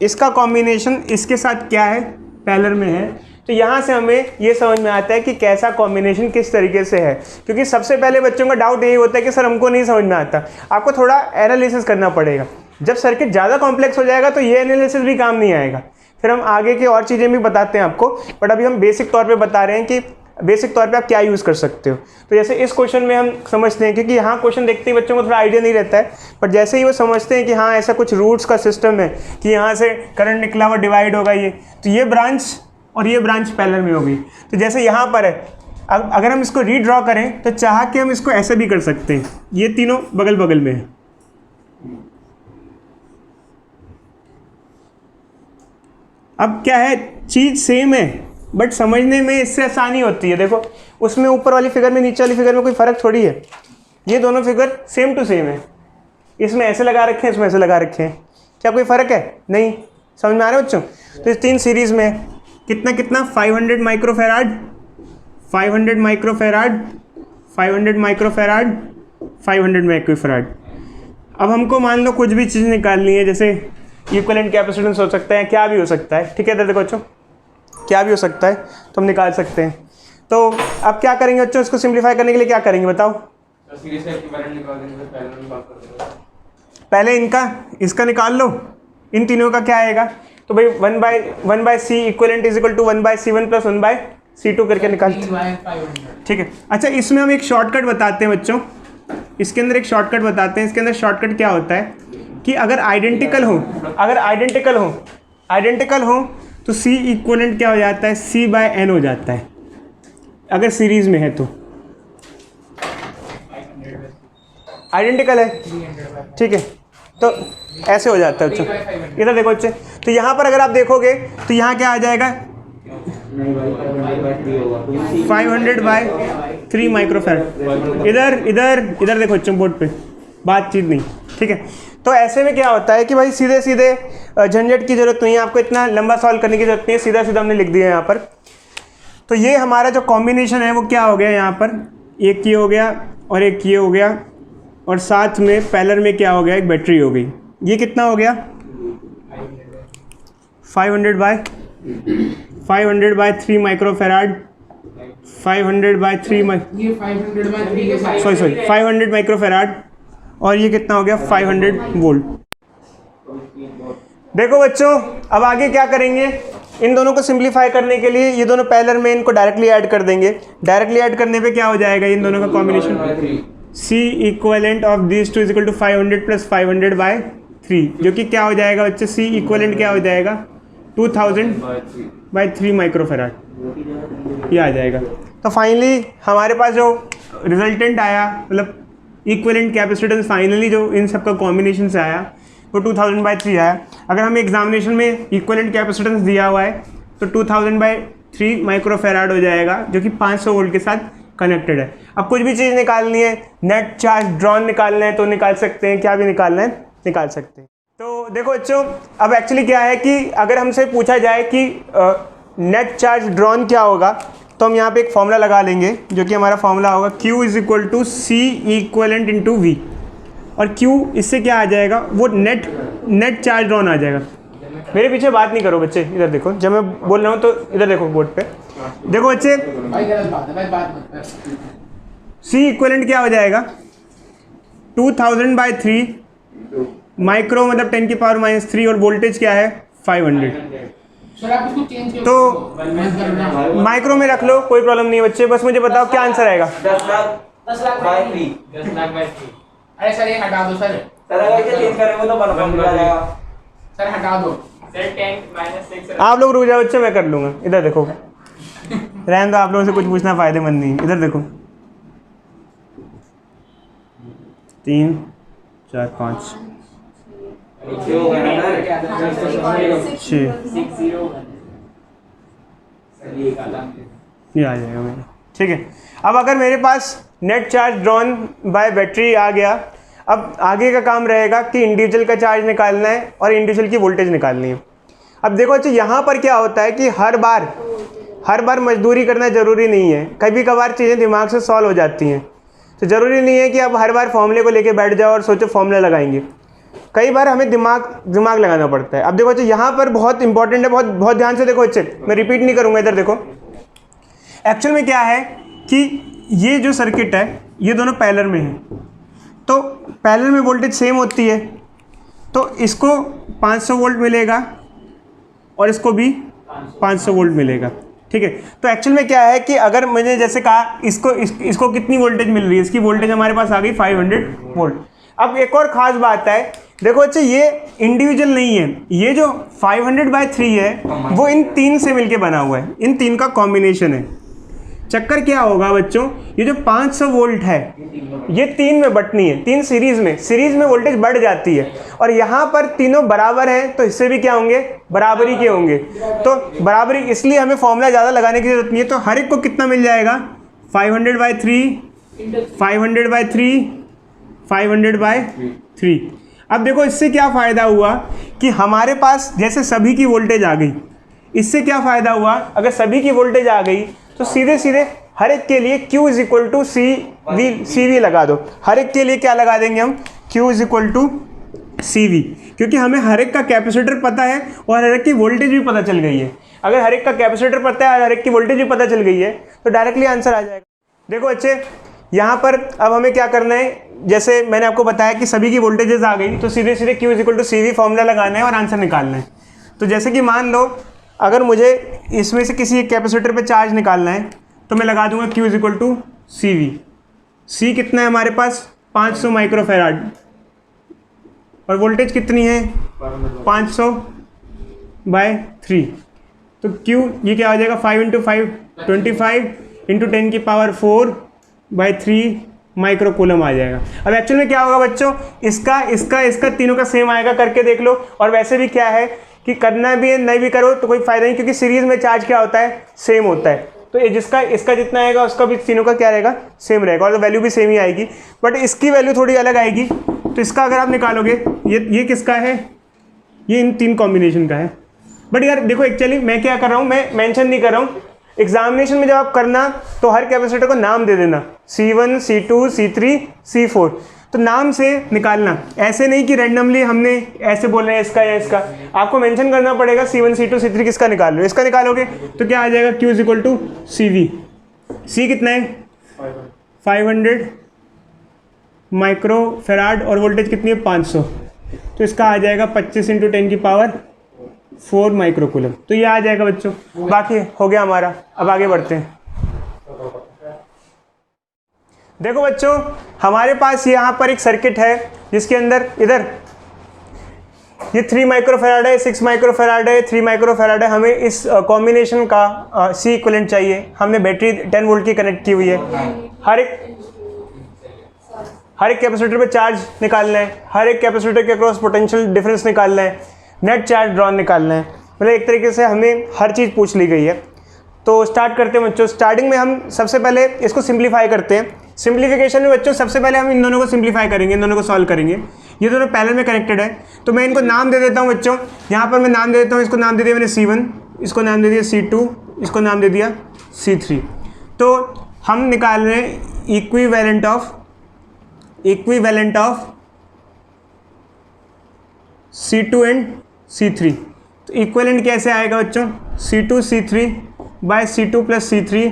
इसका कॉम्बिनेशन इसके साथ क्या है, पैरेलल में है। तो यहाँ से हमें ये समझ में आता है कि कैसा कॉम्बिनेशन किस तरीके से है। क्योंकि सबसे पहले बच्चों का डाउट यही होता है कि सर हमको नहीं समझ में आता, आपको थोड़ा एनालिसिस करना पड़ेगा। जब सर्किट ज़्यादा कॉम्प्लेक्स हो जाएगा तो ये एनालिसिस भी काम नहीं आएगा। फिर हम आगे की और चीज़ें भी बताते हैं आपको, बट अभी हम बेसिक तौर पे बता रहे हैं कि बेसिक तौर पे आप क्या यूज़ कर सकते हो। तो जैसे इस क्वेश्चन में हम समझते हैं, क्योंकि यहाँ क्वेश्चन देखते ही बच्चों को थोड़ा आइडिया नहीं रहता है, बट जैसे ही वो समझते हैं कि हाँ ऐसा कुछ रूट्स का सिस्टम है कि यहाँ से करंट निकला हुआ डिवाइड होगा ये, तो ये ब्रांच और ये ब्रांच पैरेलल में होगी। तो जैसे यहाँ पर है, अब अगर हम इसको रीड्रॉ करें तो चाह के हम इसको ऐसे भी कर सकते हैं, ये तीनों बगल बगल में है। अब क्या है, चीज़ सेम है बट समझने में इससे आसानी होती है। देखो उसमें ऊपर वाली फिगर में नीचे वाली फिगर में कोई फ़र्क थोड़ी है, ये दोनों फिगर सेम टू सेम है। इसमें ऐसे लगा रखे हैं, इसमें ऐसे लगा रखे हैं, क्या कोई फ़र्क है? नहीं। समझ में आ रहा है बच्चों? तो इस 3 सीरीज़ में कितना कितना 500 माइक्रोफैराड, 500 माइक्रोफैराड, 500 माइक्रोफैराड, 500 माइक्रोफैराड। अब हमको मान लो कुछ भी चीज़ निकालनी है, जैसे इक्विवेलेंट कैपेसिटेंस हो सकता है, क्या भी हो सकता है। ठीक है, देखो बच्चों क्या भी हो सकता है तो हम निकाल सकते हैं। तो अब क्या करेंगे बच्चों, इसको सिंप्लीफाई करने के लिए क्या करेंगे बताओ? तो सीरीज का इक्विवेलेंट निकाल देंगे, फिर पैरेलल निकाल कर देंगे। पहले इनका इसका निकाल लो, इन तीनों का क्या आएगा? तो भाई 1/c equivalent is equal to 1/c1 plus 1/c2 करके निकाल। ठीक है। अच्छा, इसमें हम एक शॉर्टकट बताते हैं बच्चों, इसके अंदर एक शॉर्टकट बताते हैं। इसके अंदर शॉर्टकट क्या होता है कि अगर आइडेंटिकल हो तो c इक्वलेंट क्या हो जाता है? c/n हो जाता है अगर सीरीज में है तो। आइडेंटिकल है, ठीक है, तो ऐसे हो जाता है बच्चों। इधर देखो बच्चे, तो यहाँ पर अगर आप देखोगे तो यहाँ क्या आ जाएगा? 500/3 माइक्रोफैराड। इधर देखो बच्चों बोर्ड पे, बातचीत नहीं, ठीक है। तो ऐसे में क्या होता है कि भाई सीधे सीधे झंझट की जरूरत नहीं है, आपको इतना लंबा सॉल्व करने की जरूरत नहीं है, सीधा सीधा हमने लिख दिया यहाँ पर। तो ये हमारा जो कॉम्बिनेशन है वो क्या हो गया यहाँ पर? एक ये हो गया और एक ये हो गया, और साथ में पैरेलल में क्या हो गया? एक बैटरी हो गई। ये कितना हो गया? 500/3 माइक्रोफैराड, 500/3 500 माइक्रोफैराड, और ये कितना हो गया? 500 वोल्ट। देखो बच्चों, अब आगे क्या करेंगे? इन दोनों को सिंप्लीफाई करने के लिए ये दोनों पैरेलल में इनको डायरेक्टली ऐड कर देंगे। डायरेक्टली ऐड करने पे क्या हो जाएगा? इन दोनों का combination c equivalent of this two is equal to 500 plus 500/3, जो कि क्या हो जाएगा बच्चे? c इक्वलेंट क्या हो जाएगा? 2000/3 माइक्रोफैराड, ये आ जाएगा। तो फाइनली हमारे पास जो रिजल्टेंट आया, मतलब इक्वलेंट कैपेसिटेंस फाइनली जो इन सब का कॉम्बिनेशन से आया वो 2000/3 आया। अगर हमें एग्जामिनेशन में इक्वलेंट कैपेसिटेंस दिया हुआ है तो 2000/3 माइक्रोफैराड हो जाएगा, जो कि 500 वोल्ट के साथ कनेक्टेड है। अब कुछ भी चीज़ निकालनी है, नेट चार्ज ड्रॉन निकालना है तो निकाल सकते हैं, क्या भी निकालना है निकाल सकते हैं। तो देखो बच्चों, अब एक्चुअली क्या है कि अगर हमसे पूछा जाए कि नेट चार्ज ड्रॉन क्या होगा, तो हम यहाँ पे एक फॉर्मूला लगा लेंगे, जो कि हमारा फॉर्मूला होगा Q is equal to C equivalent into V, और Q इससे क्या आ जाएगा? वो नेट चार्ज ड्रॉन आ जाएगा। मेरे पीछे बात नहीं करो बच्चे, इधर देखो, जब मैं बोल रहा हूँ तो इधर देखो बोर्ड पे। देखो बच्चे, C इक्वलेंट क्या हो जाएगा? 2000/3 माइक्रो, मतलब 10⁻³ और वोल्टेज क्या है? 500। तो माइक्रो में रख लो, कोई प्रॉब्लम नहीं है बच्चे, बस मुझे बताओ क्या आंसर आएगा? 10,00,000/3। अरे सर ये हटा दो सर अगर इसे चेंज करेंगे तो 1 आ जाएगा। सर हटा दो सर 10 - 6। आप लोग रुक जाओ बच्चे, मैं कर लूँगा। इधर देखो, रहने दो, आप लोगों से कुछ पूछना फ़ायदेमंद नहीं। इधर देखो, 3 4 5 6, ये आ जाएगा मेरा, ठीक है। अब अगर मेरे पास net charge drawn by battery आ गया, अब आगे का काम रहेगा कि इंडिविजुअल का चार्ज निकालना है और इंडिविजुअल की वोल्टेज निकालनी है। अब देखो अच्छा, यहाँ पर क्या होता है कि हर बार मजदूरी करना ज़रूरी नहीं है, कभी कभार चीज़ें दिमाग से सॉल्व हो जाती हैं। तो ज़रूरी नहीं है कि आप हर बार फॉर्मूले को लेके बैठ जाओ और सोचो फॉर्मूला लगाएंगे। कई बार हमें दिमाग लगाना पड़ता है। अब देखो अच्छा, यहाँ पर बहुत इंपॉर्टेंट है, बहुत ध्यान से देखो अच्छे, मैं रिपीट नहीं करूँगा। इधर देखो, एक्चुअल में क्या है कि ये जो सर्किट है ये दोनों पैरेलल में हैं, तो पैरेलल में वोल्टेज सेम होती है, तो इसको 500 वोल्ट मिलेगा और इसको भी 500 वोल्ट मिलेगा, ठीक है। तो एक्चुअल में क्या है कि अगर मैंने जैसे कहा इसको कितनी वोल्टेज मिल रही है, इसकी वोल्टेज हमारे पास आ गई 500 वोल्ट। अब एक और ख़ास बात है, देखो अच्छा, ये इंडिविजुअल नहीं है, ये जो 500/3 है वो इन तीन से मिलके बना हुआ है, इन तीन का कॉम्बिनेशन है। चक्कर क्या होगा बच्चों, ये जो 500 वोल्ट है ये 3 में बटनी है, 3 सीरीज में वोल्टेज बढ़ जाती है, और यहाँ पर तीनों बराबर हैं तो इससे भी क्या होंगे? बराबरी के होंगे। तो बराबरी, इसलिए हमें फॉर्मूला ज़्यादा लगाने की जरूरत नहीं है। तो हर एक को कितना मिल जाएगा? 500/3 500/3 500/3। अब देखो इससे क्या फ़ायदा हुआ कि हमारे पास जैसे सभी की वोल्टेज आ गई, इससे क्या फ़ायदा हुआ? अगर सभी की वोल्टेज आ गई तो सीधे सीधे हर एक के लिए Q is equal to CV लगा दो। हर एक के लिए क्या लगा देंगे हम? Q is equal to CV, क्योंकि हमें हर एक का कैपेसिटर पता है और हर एक की वोल्टेज भी पता चल गई है। अगर हर एक का कैपेसिटर पता है और हर एक की वोल्टेज भी पता चल गई है तो डायरेक्टली आंसर आ जाएगा। देखो बच्चे, यहाँ पर अब हमें क्या करना है, जैसे मैंने आपको बताया कि सभी की वोल्टेजेस आ गई, तो सीधे सीधे Q equal to CV formula लगाना है और आंसर निकालना है। तो जैसे कि मान लो अगर मुझे इसमें से किसी एक कैपेसिटर पे चार्ज निकालना है, तो मैं लगा दूंगा Q equal to CV। C कितना है हमारे पास 500 माइक्रोफेराड, और वोल्टेज कितनी है 500/3। तो Q ये क्या हो जाएगा 5 × 5 25 × 10⁴/3 माइक्रो कूलम आ जाएगा। अब एक्चुअल में क्या होगा बच्चों, इसका तीनों का सेम आएगा, करके देख लो। और वैसे भी क्या है कि करना भी है नहीं भी करो तो कोई फ़ायदा नहीं, क्योंकि सीरीज़ में चार्ज क्या होता है सेम होता है। तो ये इसका जितना आएगा उसका भी तीनों का क्या रहेगा सेम रहेगा, और वैल्यू भी सेम ही आएगी, बट इसकी वैल्यू थोड़ी अलग आएगी। तो इसका अगर आप निकालोगे, ये किसका है, ये इन 3 कॉम्बिनेशन का है। बट यार देखो एक्चुअली मैं क्या कर रहा हूँ, मैं मेंशन नहीं कर रहा हूँ। एग्जामिनेशन में जब आप करना तो हर कैपेसिटर को नाम दे देना, C1 C2 C3 C4, तो नाम से निकालना, ऐसे नहीं कि रैंडमली हमने ऐसे बोलना है इसका या इसका। आपको मेंशन करना पड़ेगा C1 C2 C3 किसका निकाल लो। इसका निकालोगे तो क्या आ जाएगा Q equal to CV। C कितना है 500 माइक्रोफेराड और वोल्टेज कितनी है 500, तो इसका आ जाएगा 25 × 10⁴ माइक्रो कूलम। तो ये आ जाएगा बच्चों। बाकी हो गया हमारा, अब आगे बढ़ते हैं। देखो बच्चों, हमारे पास यहाँ पर एक सर्किट है जिसके अंदर इधर ये 3 माइक्रोफेराड है, 6 माइक्रोफेराड है, 3 माइक्रोफेराड है। हमें इस कॉम्बिनेशन का C इक्विवेलेंट चाहिए। हमने बैटरी 10 वोल्ट की कनेक्ट की हुई है। हर एक कैपेसिटर पे चार्ज निकालना है, हर एक कैपेसिटर के अक्रॉस पोटेंशियल डिफरेंस निकालना है, नेट चार्ज ड्रॉन निकालना है। मतलब एक तरीके से हमें हर चीज़ पूछ ली गई है। तो स्टार्ट करते हैं बच्चों। स्टार्टिंग में हम सबसे पहले इसको सिंप्लीफाई करते हैं। सिंप्लीफिकेशन में बच्चों सबसे पहले हम इन दोनों को सिंप्लीफाई करेंगे, इन दोनों को सॉल्व करेंगे। ये दोनों पैरेलल में कनेक्टेड है, तो मैं इनको नाम दे देता हूँ बच्चों। यहाँ पर मैं नाम दे देता हूँ, इसको नाम दे दिया मैंने C1, इसको नाम दे दिया C2, इसको नाम दे दिया C3। तो हम निकाल रहे हैं equivalent of C2 and C3। तो इक्विवेलेंट कैसे आएगा बच्चों, C2 C3/C2 + C3।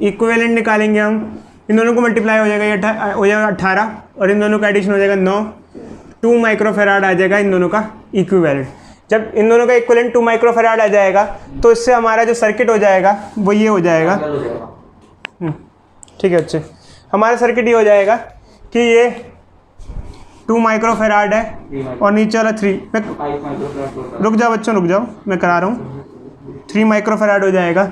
इक्विवेलेंट निकालेंगे हम, इन दोनों को मल्टीप्लाई हो जाएगा, ये हो जाएगा 18, और इन दोनों का एडिशन हो जाएगा 9। 2 माइक्रोफेराड आ जाएगा इन दोनों का इक्विवेलेंट। जब इन दोनों का इक्विवेलेंट 2 माइक्रोफेराड आ जाएगा तो इससे हमारा जो सर्किट हो जाएगा वो ये हो जाएगा। ठीक है बच्चे, हमारा सर्किट ये हो जाएगा कि ये 2 माइक्रोफेराड है और नीचे वाला 3। रुक जाओ बच्चों, रुक जाओ, मैं करा रहा हूँ। 3 माइक्रोफेराड हो जाएगा,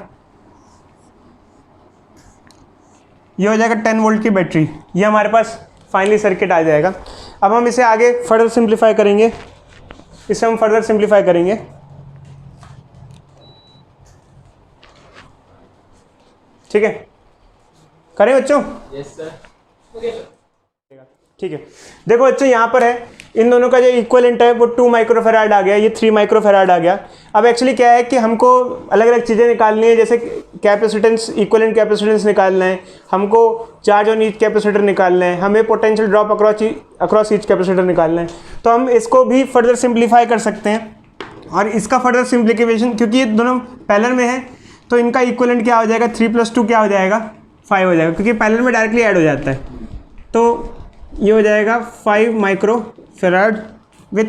ये हो जाएगा 10 वोल्ट की बैटरी। ये हमारे पास फाइनली सर्किट आ जाएगा। अब हम इसे आगे फर्दर सिंप्लीफाई करेंगे, इसे हम फर्दर सिंप्लीफाई करेंगे। ठीक है, करें बच्चों? Yes sir. ठीक है, देखो बच्चों यहाँ पर है, इन दोनों का जो इक्विवेलेंट है वो 2 माइक्रोफेराड आ गया, ये 3 माइक्रोफेराड आ गया। अब एक्चुअली क्या है कि हमको अलग अलग चीज़ें निकालनी है, जैसे कैपेसिटेंस, इक्विवेलेंट कैपेसिटेंस निकालना है, हमको चार्ज ऑन ईच कैपेसिटर निकालना है, हमें potential drop across each capacitor निकालना है। तो हम इसको भी फर्दर सिंप्लीफाई कर सकते हैं, और इसका फर्दर सिंप्लीफिकेशन, क्योंकि ये दोनों पैरेलल में है, तो इनका इक्विवेलेंट क्या हो जाएगा 3 + 2 क्या हो जाएगा 5 हो जाएगा, क्योंकि पैरेलल में डायरेक्टली ऐड हो जाता है। तो ये हो जाएगा 5 microfarad with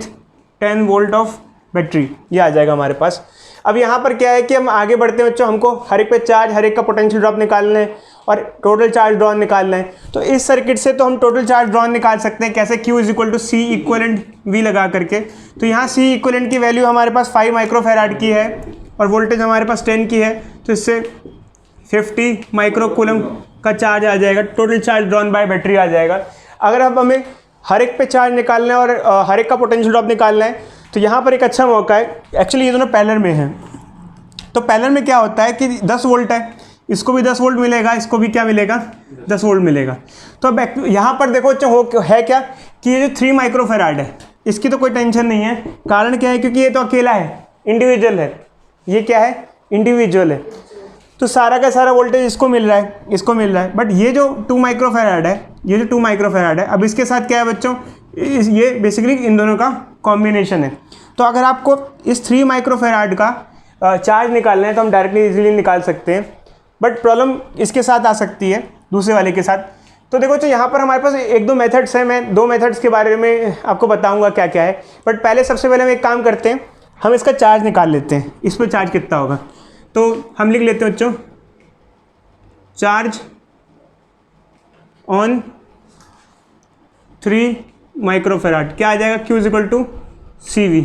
10 volt of battery, ये आ जाएगा हमारे पास। अब यहाँ पर क्या है कि हम आगे बढ़ते हैं बच्चों, हमको हर एक पे चार्ज, हर एक का पोटेंशियल ड्रॉप निकालना है और टोटल चार्ज ड्रॉन निकालना है। तो इस सर्किट से तो हम टोटल चार्ज ड्रॉन निकाल सकते हैं। कैसे? Q = C इक्विवेलेंट V लगा करके। तो यहाँ C इक्विवेलेंट की वैल्यू हमारे पास 5 माइक्रोफेराड की है और वोल्टेज हमारे पास 10 की है, तो इससे 50 माइक्रो कूलम का चार्ज आ जाएगा, total charge drawn by battery आ जाएगा। अगर अब हमें हर एक पे चार्ज निकालना है और हर एक का पोटेंशियल ड्रॉप निकालना है, तो यहाँ पर एक अच्छा मौका है। एक्चुअली ये दोनों पैरेलल में हैं, तो पैरेलल में क्या होता है कि 10 वोल्ट है, इसको भी 10 वोल्ट मिलेगा, इसको भी क्या मिलेगा 10 वोल्ट मिलेगा। तो अब यहाँ पर देखो है क्या कि ये जो 3 माइक्रोफेराड है, इसकी तो कोई टेंशन नहीं है। कारण क्या है? क्योंकि ये तो अकेला है, इंडिविजुअल है। ये क्या है? इंडिविजुअल है, तो सारा का सारा वोल्टेज इसको मिल रहा है, इसको मिल रहा है। बट ये जो 2 माइक्रोफेराड है, ये जो 2 माइक्रोफेराड है, अब इसके साथ क्या है बच्चों, ये बेसिकली इन दोनों का कॉम्बिनेशन है। तो अगर आपको इस 3 माइक्रोफेराड का चार्ज निकालना है तो हम डायरेक्टली इजीली निकाल सकते हैं। बट प्रॉब्लम इसके साथ आ सकती है, दूसरे वाले के साथ। तो देखो बच्चों यहाँ पर हमारे पास एक दो मेथड्स हैं, मैं दो मेथड्स के बारे में आपको बताऊंगा क्या क्या है। बट पहले सबसे पहले हम एक काम करते हैं, हम इसका चार्ज निकाल लेते हैं, इस पर चार्ज कितना होगा। तो हम लिख लेते हैं बच्चों, चार्ज ऑन 3 माइक्रोफेराड क्या आ जाएगा, Q equal to CV।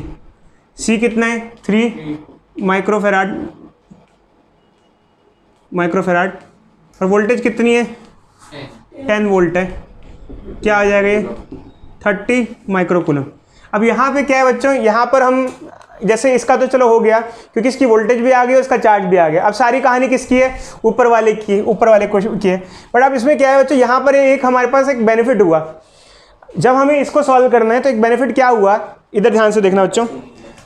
C कितना है 3 माइक्रोफेराड और वोल्टेज कितनी है 10 वोल्ट है, क्या आ जाएगा ये 30 माइक्रोकूलम। अब यहाँ पे क्या है बच्चों, यहाँ पर हम जैसे इसका तो चलो हो गया क्योंकि इसकी वोल्टेज भी आ गई और इसका चार्ज भी आ गया। अब सारी कहानी किसकी है, ऊपर वाले क्वेश्चन की है। बट अब इसमें क्या है बच्चों, यहाँ पर एक हमारे पास एक बेनिफिट हुआ, जब हमें इसको सॉल्व करना है तो एक बेनिफिट क्या हुआ, इधर ध्यान से देखना बच्चों।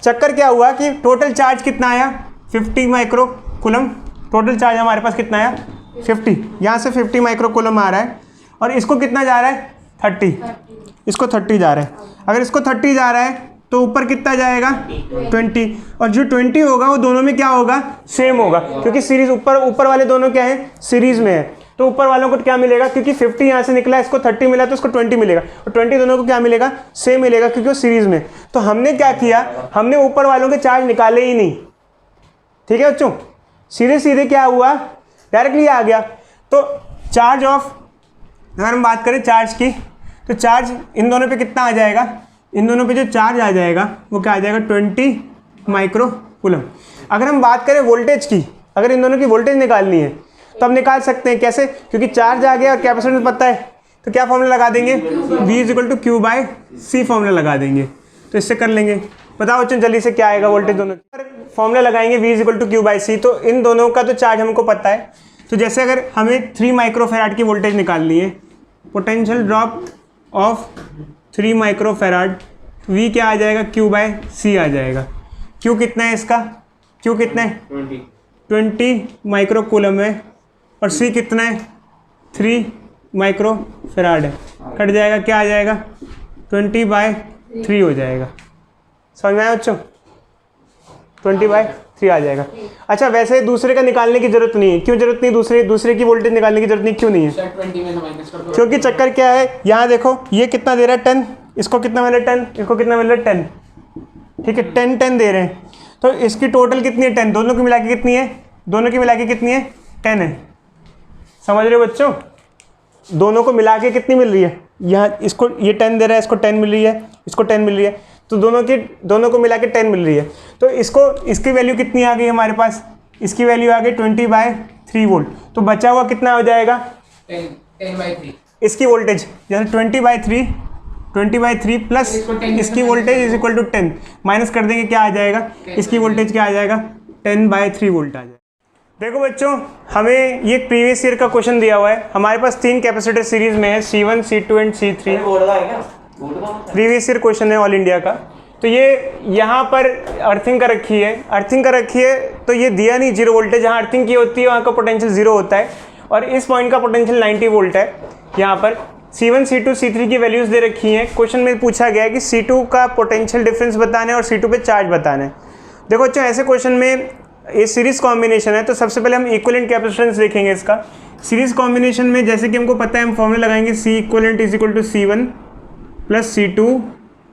चक्कर क्या हुआ कि टोटल चार्ज कितना आया 50 माइक्रोकूलम, टोटल चार्ज हमारे पास कितना आया 50, यहाँ से 50 माइक्रोकूलम आ रहा है और इसको कितना जा रहा है 30, इसको 30 जा रहा है। अगर इसको 30 जा रहा है तो ऊपर कितना जाएगा 20, और जो 20 होगा वो दोनों में क्या होगा सेम होगा, क्योंकि सीरीज ऊपर वाले दोनों क्या है सीरीज में है। तो ऊपर वालों को क्या मिलेगा, क्योंकि 50 यहाँ से निकला, इसको 30 मिला तो इसको 20 मिलेगा, और 20 दोनों को क्या मिलेगा सेम मिलेगा क्योंकि वो सीरीज में। तो हमने क्या किया, हमने ऊपर वालों के चार्ज निकाले ही नहीं, ठीक है बच्चों, सीधे क्या हुआ डायरेक्टली आ गया। तो चार्ज ऑफ, अगर हम बात करें चार्ज की, तो चार्ज इन दोनों पे कितना आ जाएगा, इन दोनों पे जो चार्ज आ जाएगा वो क्या आ जाएगा 20 माइक्रोकूलम। अगर हम बात करें वोल्टेज की, अगर इन दोनों की वोल्टेज निकालनी है तो हम निकाल सकते हैं, कैसे, क्योंकि चार्ज आ गया और कैपेसिटेंस पता है, तो क्या फॉर्मूला लगा देंगे V equal to Q by C formula लगा देंगे। तो इससे कर लेंगे, बताओ बच्चों जल्दी से क्या आएगा वोल्टेज, दोनों फॉर्मूला लगाएंगे V equal to Q by C। तो इन दोनों का तो चार्ज हमको पता है, तो जैसे अगर हमें 3 माइक्रोफेराड की वोल्टेज निकालनी है, potential drop of 3 microfarad, V क्या आ जाएगा Q बाय C आ जाएगा। Q कितना है इसका, Q कितना है 20 माइक्रोकूलम है, और C कितना है 3 माइक्रोफेराड है, कट जाएगा क्या आ जाएगा 20 बाय 3 हो जाएगा। समझ में आया बच्चों, 20 बाय 3 आ जाएगा। अच्छा वैसे दूसरे का निकालने की जरूरत नहीं है, क्यों जरूरत नहीं, दूसरे की वोल्टेज निकालने की जरूरत नहीं, क्यों नहीं है, 20 में माइनस कर दो, क्योंकि चक्कर क्या है, यहाँ देखो ये कितना दे रहा है 10, इसको कितना मिल रहा है 10, इसको कितना मिल रहा है 10, ठीक है 10 दे रहे हैं, तो इसकी टोटल कितनी है 10, दोनों की मिला के कितनी है, दोनों की मिला के कितनी है 10 है। समझ रहे हो बच्चों, दोनों को मिला के कितनी मिल रही है, यहाँ इसको ये 10 दे रहा है, इसको 10 मिल रही है, इसको 10 मिल रही है, तो दोनों को मिला के 10 मिल रही है। तो इसकी वैल्यू कितनी आ गई हमारे पास, इसकी वैल्यू आ गई 20 बाय 3 वोल्ट। तो बचा हुआ कितना हो जाएगा 10 बाई 3, इसकी वोल्टेज, जैसे 20 बाई 3 प्लस इसकी voltage is equal to 10, minus कर देंगे क्या आ जाएगा, इसकी वोल्टेज क्या आ जाएगा 10 बाय 3 वोल्ट आ जाएगा। देखो बच्चों हमें ये प्रीवियस ईयर का क्वेश्चन दिया हुआ है, हमारे पास 3 कैपेसिटर सीरीज में है C1, C2 and C3, previous year question है ऑल इंडिया का। तो ये यहाँ पर अर्थिंग का रखी है, तो ये दिया नहीं 0 वोल्टेज, जहाँ अर्थिंग की होती है वहाँ का पोटेंशियल 0 होता है, और इस पॉइंट का पोटेंशियल 90 वोल्ट है। यहाँ पर C1, C2, C3 की वैल्यूज़ दे रखी हैं। क्वेश्चन में पूछा गया है कि C2 का पोटेंशियल डिफरेंस बताना है और C2 पे चार्ज बताना है। देखो बच्चों ऐसे क्वेश्चन में ये सीरीज कॉम्बिनेशन है, तो सबसे पहले हम इक्विवेलेंट कैपेसिटेंस देखेंगे इसका। सीरीज कॉम्बिनेशन में जैसे कि हमको पता है, हम फॉर्मूला लगाएंगे C equivalent is equal to C1 plus C2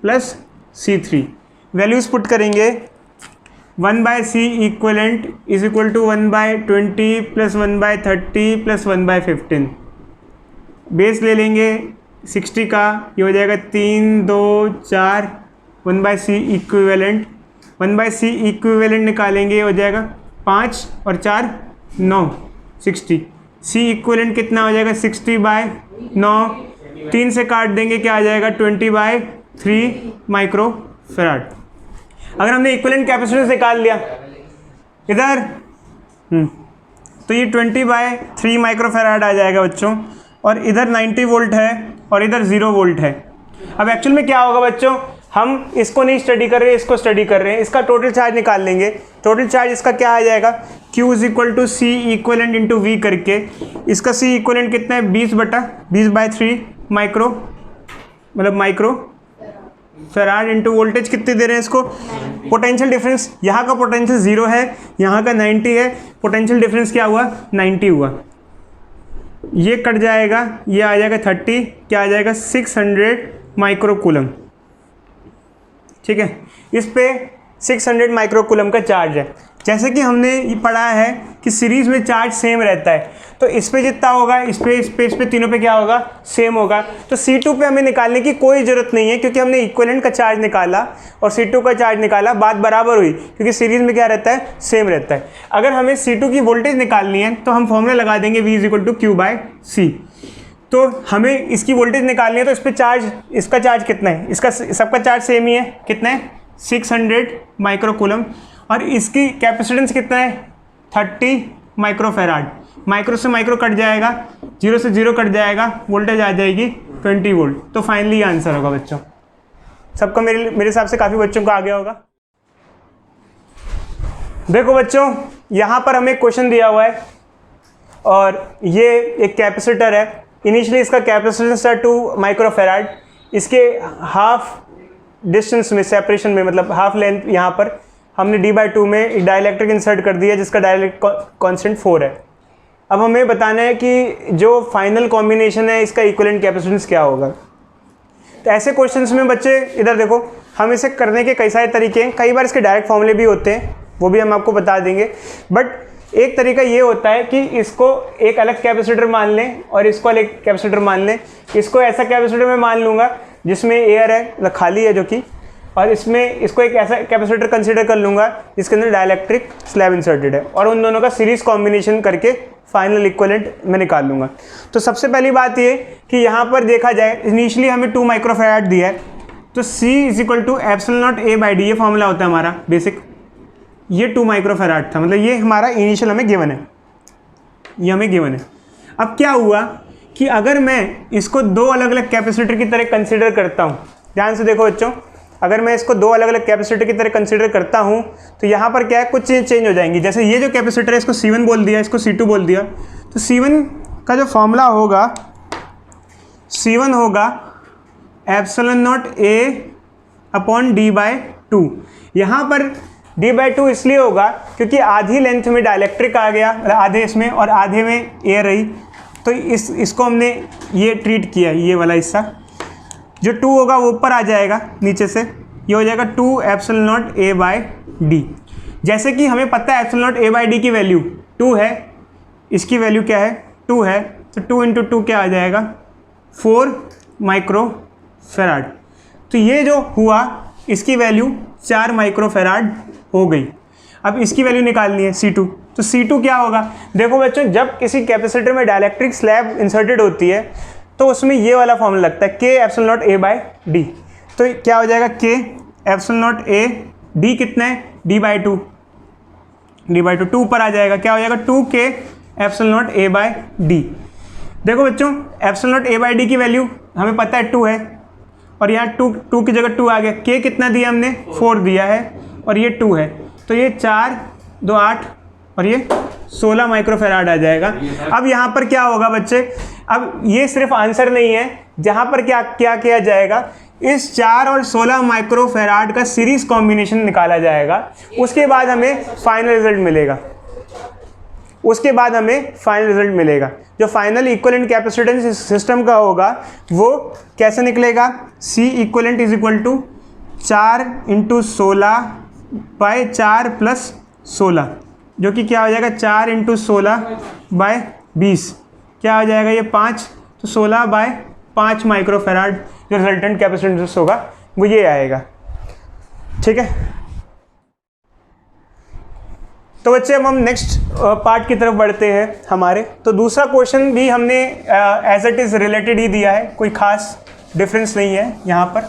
plus C3, values put करेंगे 1 by C equivalent is equal to 1 by 20 plus 1 by 30 plus 1 by 15, base ले लेंगे 60 का, ये हो जाएगा 3 2 4, 1 by C equivalent, 1 by C equivalent निकालेंगे हो जाएगा 5 और 4 9, 60। C इक्विवेलेंट कितना हो जाएगा 60 बाय 9, 3 से काट देंगे क्या आ जाएगा 20 बाय 3 माइक्रोफेराड। अगर हमने इक्विवेलेंट कैपेसिटेंस निकाल लिया इधर, तो ये 20 बाय 3 माइक्रोफेराड आ जाएगा बच्चों, और इधर 90 वोल्ट है और इधर 0 वोल्ट है। अब एक्चुअल में क्या होगा बच्चों, हम इसको नहीं स्टडी कर रहे हैं, इसको स्टडी कर रहे हैं, इसका टोटल चार्ज निकाल लेंगे। टोटल चार्ज इसका क्या आ जाएगा, Q is equal to C equivalent into V करके, इसका C इक्विवेलेंट कितना है 20 by 3 micro farad into voltage कितने दे रहे हैं इसको, पोटेंशियल डिफरेंस, यहाँ का पोटेंशियल 0 है, यहाँ का 90 है, पोटेंशियल डिफरेंस क्या हुआ 90 हुआ, ये कट जाएगा, ये आ जाएगा 30, क्या आ जाएगा 600 माइक्रोकूलम। ठीक है, इस पे 600 माइक्रोकूलम का चार्ज है। जैसे कि हमने ये पढ़ा है कि सीरीज़ में चार्ज सेम रहता है, तो इस पे जितना होगा इस पे तीनों पे क्या होगा, सेम होगा। तो C2 पे हमें निकालने की कोई ज़रूरत नहीं है, क्योंकि हमने इक्विवेलेंट का चार्ज निकाला और C2 का चार्ज निकाला, बात बराबर हुई, क्योंकि सीरीज़ में क्या रहता है, सेम रहता है। अगर हमें C2 की वोल्टेज निकालनी है तो हम फॉर्मूला लगा देंगे V = Q/C। तो हमें इसकी वोल्टेज निकालनी है, तो इस पर चार्ज, इसका चार्ज कितना है, इसका सबका चार्ज सेम ही है, कितना है 600 माइक्रोकूलम, और इसकी कैपेसिटेंस कितना है 30 माइक्रोफेराड। माइक्रो से माइक्रो कट जाएगा, 0 से 0 कट जाएगा, वोल्टेज आ जाएगी 20 वोल्ट। तो फाइनली आंसर होगा बच्चों, सबका मेरे हिसाब से काफ़ी बच्चों को आ गया होगा। देखो बच्चों, यहाँ पर हमें क्वेश्चन दिया हुआ है और ये एक कैपेसिटर है। इनिशियली इसका कैपेसिटेंस था 2 माइक्रोफेराड, इसके हाफ डिस्टेंस में, सेपरेशन में, मतलब हाफ लेंथ, यहाँ पर हमने D/2 में एक डाइलेक्ट्रिक इंसर्ट कर दिया जिसका डाइलेक्ट्रिक कांस्टेंट 4 है। अब हमें बताना है कि जो फाइनल कॉम्बिनेशन है इसका इक्विवेलेंट कैपेसिटेंस क्या होगा। तो ऐसे क्वेश्चंस में बच्चे इधर देखो, हम इसे करने के कई सारे तरीके हैं, कई बार इसके डायरेक्ट फॉर्मूले भी होते हैं, वो भी हम आपको बता देंगे। बट एक तरीका ये होता है कि इसको एक अलग कैपेसिटर मान लें और इसको अलग कैपेसिटर मान लें। इसको ऐसा कैपेसिटर मैं मान लूँगा जिसमें एयर है, मतलब खाली है जो कि, और इसमें इसको एक ऐसा कैपेसिटर कंसीडर कर लूँगा जिसके अंदर डाइलेक्ट्रिक स्लैब इंसर्टेड है, और उन दोनों का सीरीज कॉम्बिनेशन करके फाइनल इक्विवेलेंट मैं निकाल लूँगा। तो सबसे पहली बात ये कि यहाँ पर देखा जाए, इनिशियली हमें 2 माइक्रोफेराड दिया है, तो C = ε0A/d, ये फॉर्मूला होता है हमारा बेसिक। ये 2 माइक्रोफेराड था, मतलब ये हमारा इनिशियल हमें गिवन है, ये हमें गिवन है। अब क्या हुआ कि अगर मैं इसको 2 अलग अलग कैपेसिटर की तरह कंसिडर करता हूँ, ध्यान से देखो बच्चों, अगर मैं इसको 2 अलग अलग कैपेसिटर की तरह कंसिडर करता हूँ तो यहाँ पर क्या है, कुछ चीज़ चेंज हो जाएंगी। जैसे ये जो कैपेसिटर है इसको C1 बोल दिया, इसको C2 बोल दिया, तो C1 का जो फॉर्मूला होगा, C1 होगा ε0A/d/2। यहाँ पर d/2 इसलिए होगा क्योंकि आधी लेंथ में डाइलेक्ट्रिक आ गया, आधे इसमें और आधे में एयर रही, तो इसको हमने ये ट्रीट किया, ये वाला हिस्सा। जो 2 होगा वो ऊपर आ जाएगा नीचे से, ये हो जाएगा 2 ε0A/d। जैसे कि हमें पता है ε0A/d की वैल्यू 2 है, इसकी वैल्यू क्या है 2 है, तो 2 × 2 क्या आ जाएगा 4 माइक्रोफेराड। तो ये जो हुआ इसकी वैल्यू 4 माइक्रोफेराड हो गई। अब इसकी वैल्यू निकालनी है C2, तो C2 क्या होगा, देखो बच्चों, जब किसी कैपेसिटर में डाइलेक्ट्रिक स्लैब इंसर्टेड होती है तो उसमें ये वाला फॉर्मूला लगता है K ε0A/d। तो क्या हो जाएगा K ε0A/d कितना है d/2, 2 ऊपर आ जाएगा, क्या हो जाएगा 2K ε0A/d। देखो बच्चों, ε0A/d की वैल्यू हमें पता है 2 है, और यहाँ 2 की जगह 2 आ गया। K कितना दिया हमने 4 दिया है, और ये 2 है, तो ये 4 2 8 और ये 16 माइक्रोफेराड आ जाएगा। अब यहाँ पर क्या होगा बच्चे, अब ये सिर्फ आंसर नहीं है, जहाँ पर क्या किया जाएगा, इस 4 और 16 माइक्रोफेराड का सीरीज कॉम्बिनेशन निकाला जाएगा। उसके बाद हमें फाइनल रिजल्ट मिलेगा। जो फाइनल इक्विवेलेंट कैपेसिटेंस सिस्टम का होगा वो कैसे निकलेगा, C इक्विवेलेंट = 4 × 16/4 + 16, जो कि क्या हो जाएगा 4 × 16/20, क्या हो जाएगा ये 5, तो 16/5 माइक्रोफेराड जो रिजल्टेंट कैपेसिटेंस होगा वो ये आएगा। ठीक है, तो बच्चे अब हम नेक्स्ट पार्ट की तरफ बढ़ते हैं हमारे। तो दूसरा क्वेश्चन भी हमने एज इट इज़ रिलेटेड ही दिया है, कोई खास डिफरेंस नहीं है यहाँ पर,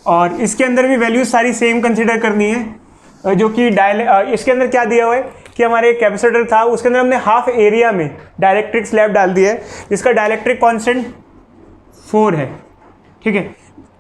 और इसके अंदर भी वैल्यूज सारी सेम कंसिडर करनी है। जो कि इसके अंदर क्या दिया हुआ है कि हमारे एक कैपेसिटर था, उसके अंदर हमने हाफ एरिया में डाइलेक्ट्रिक स्लैब डाल दिया है जिसका डाइलेक्ट्रिक कांस्टेंट 4 है। ठीक है,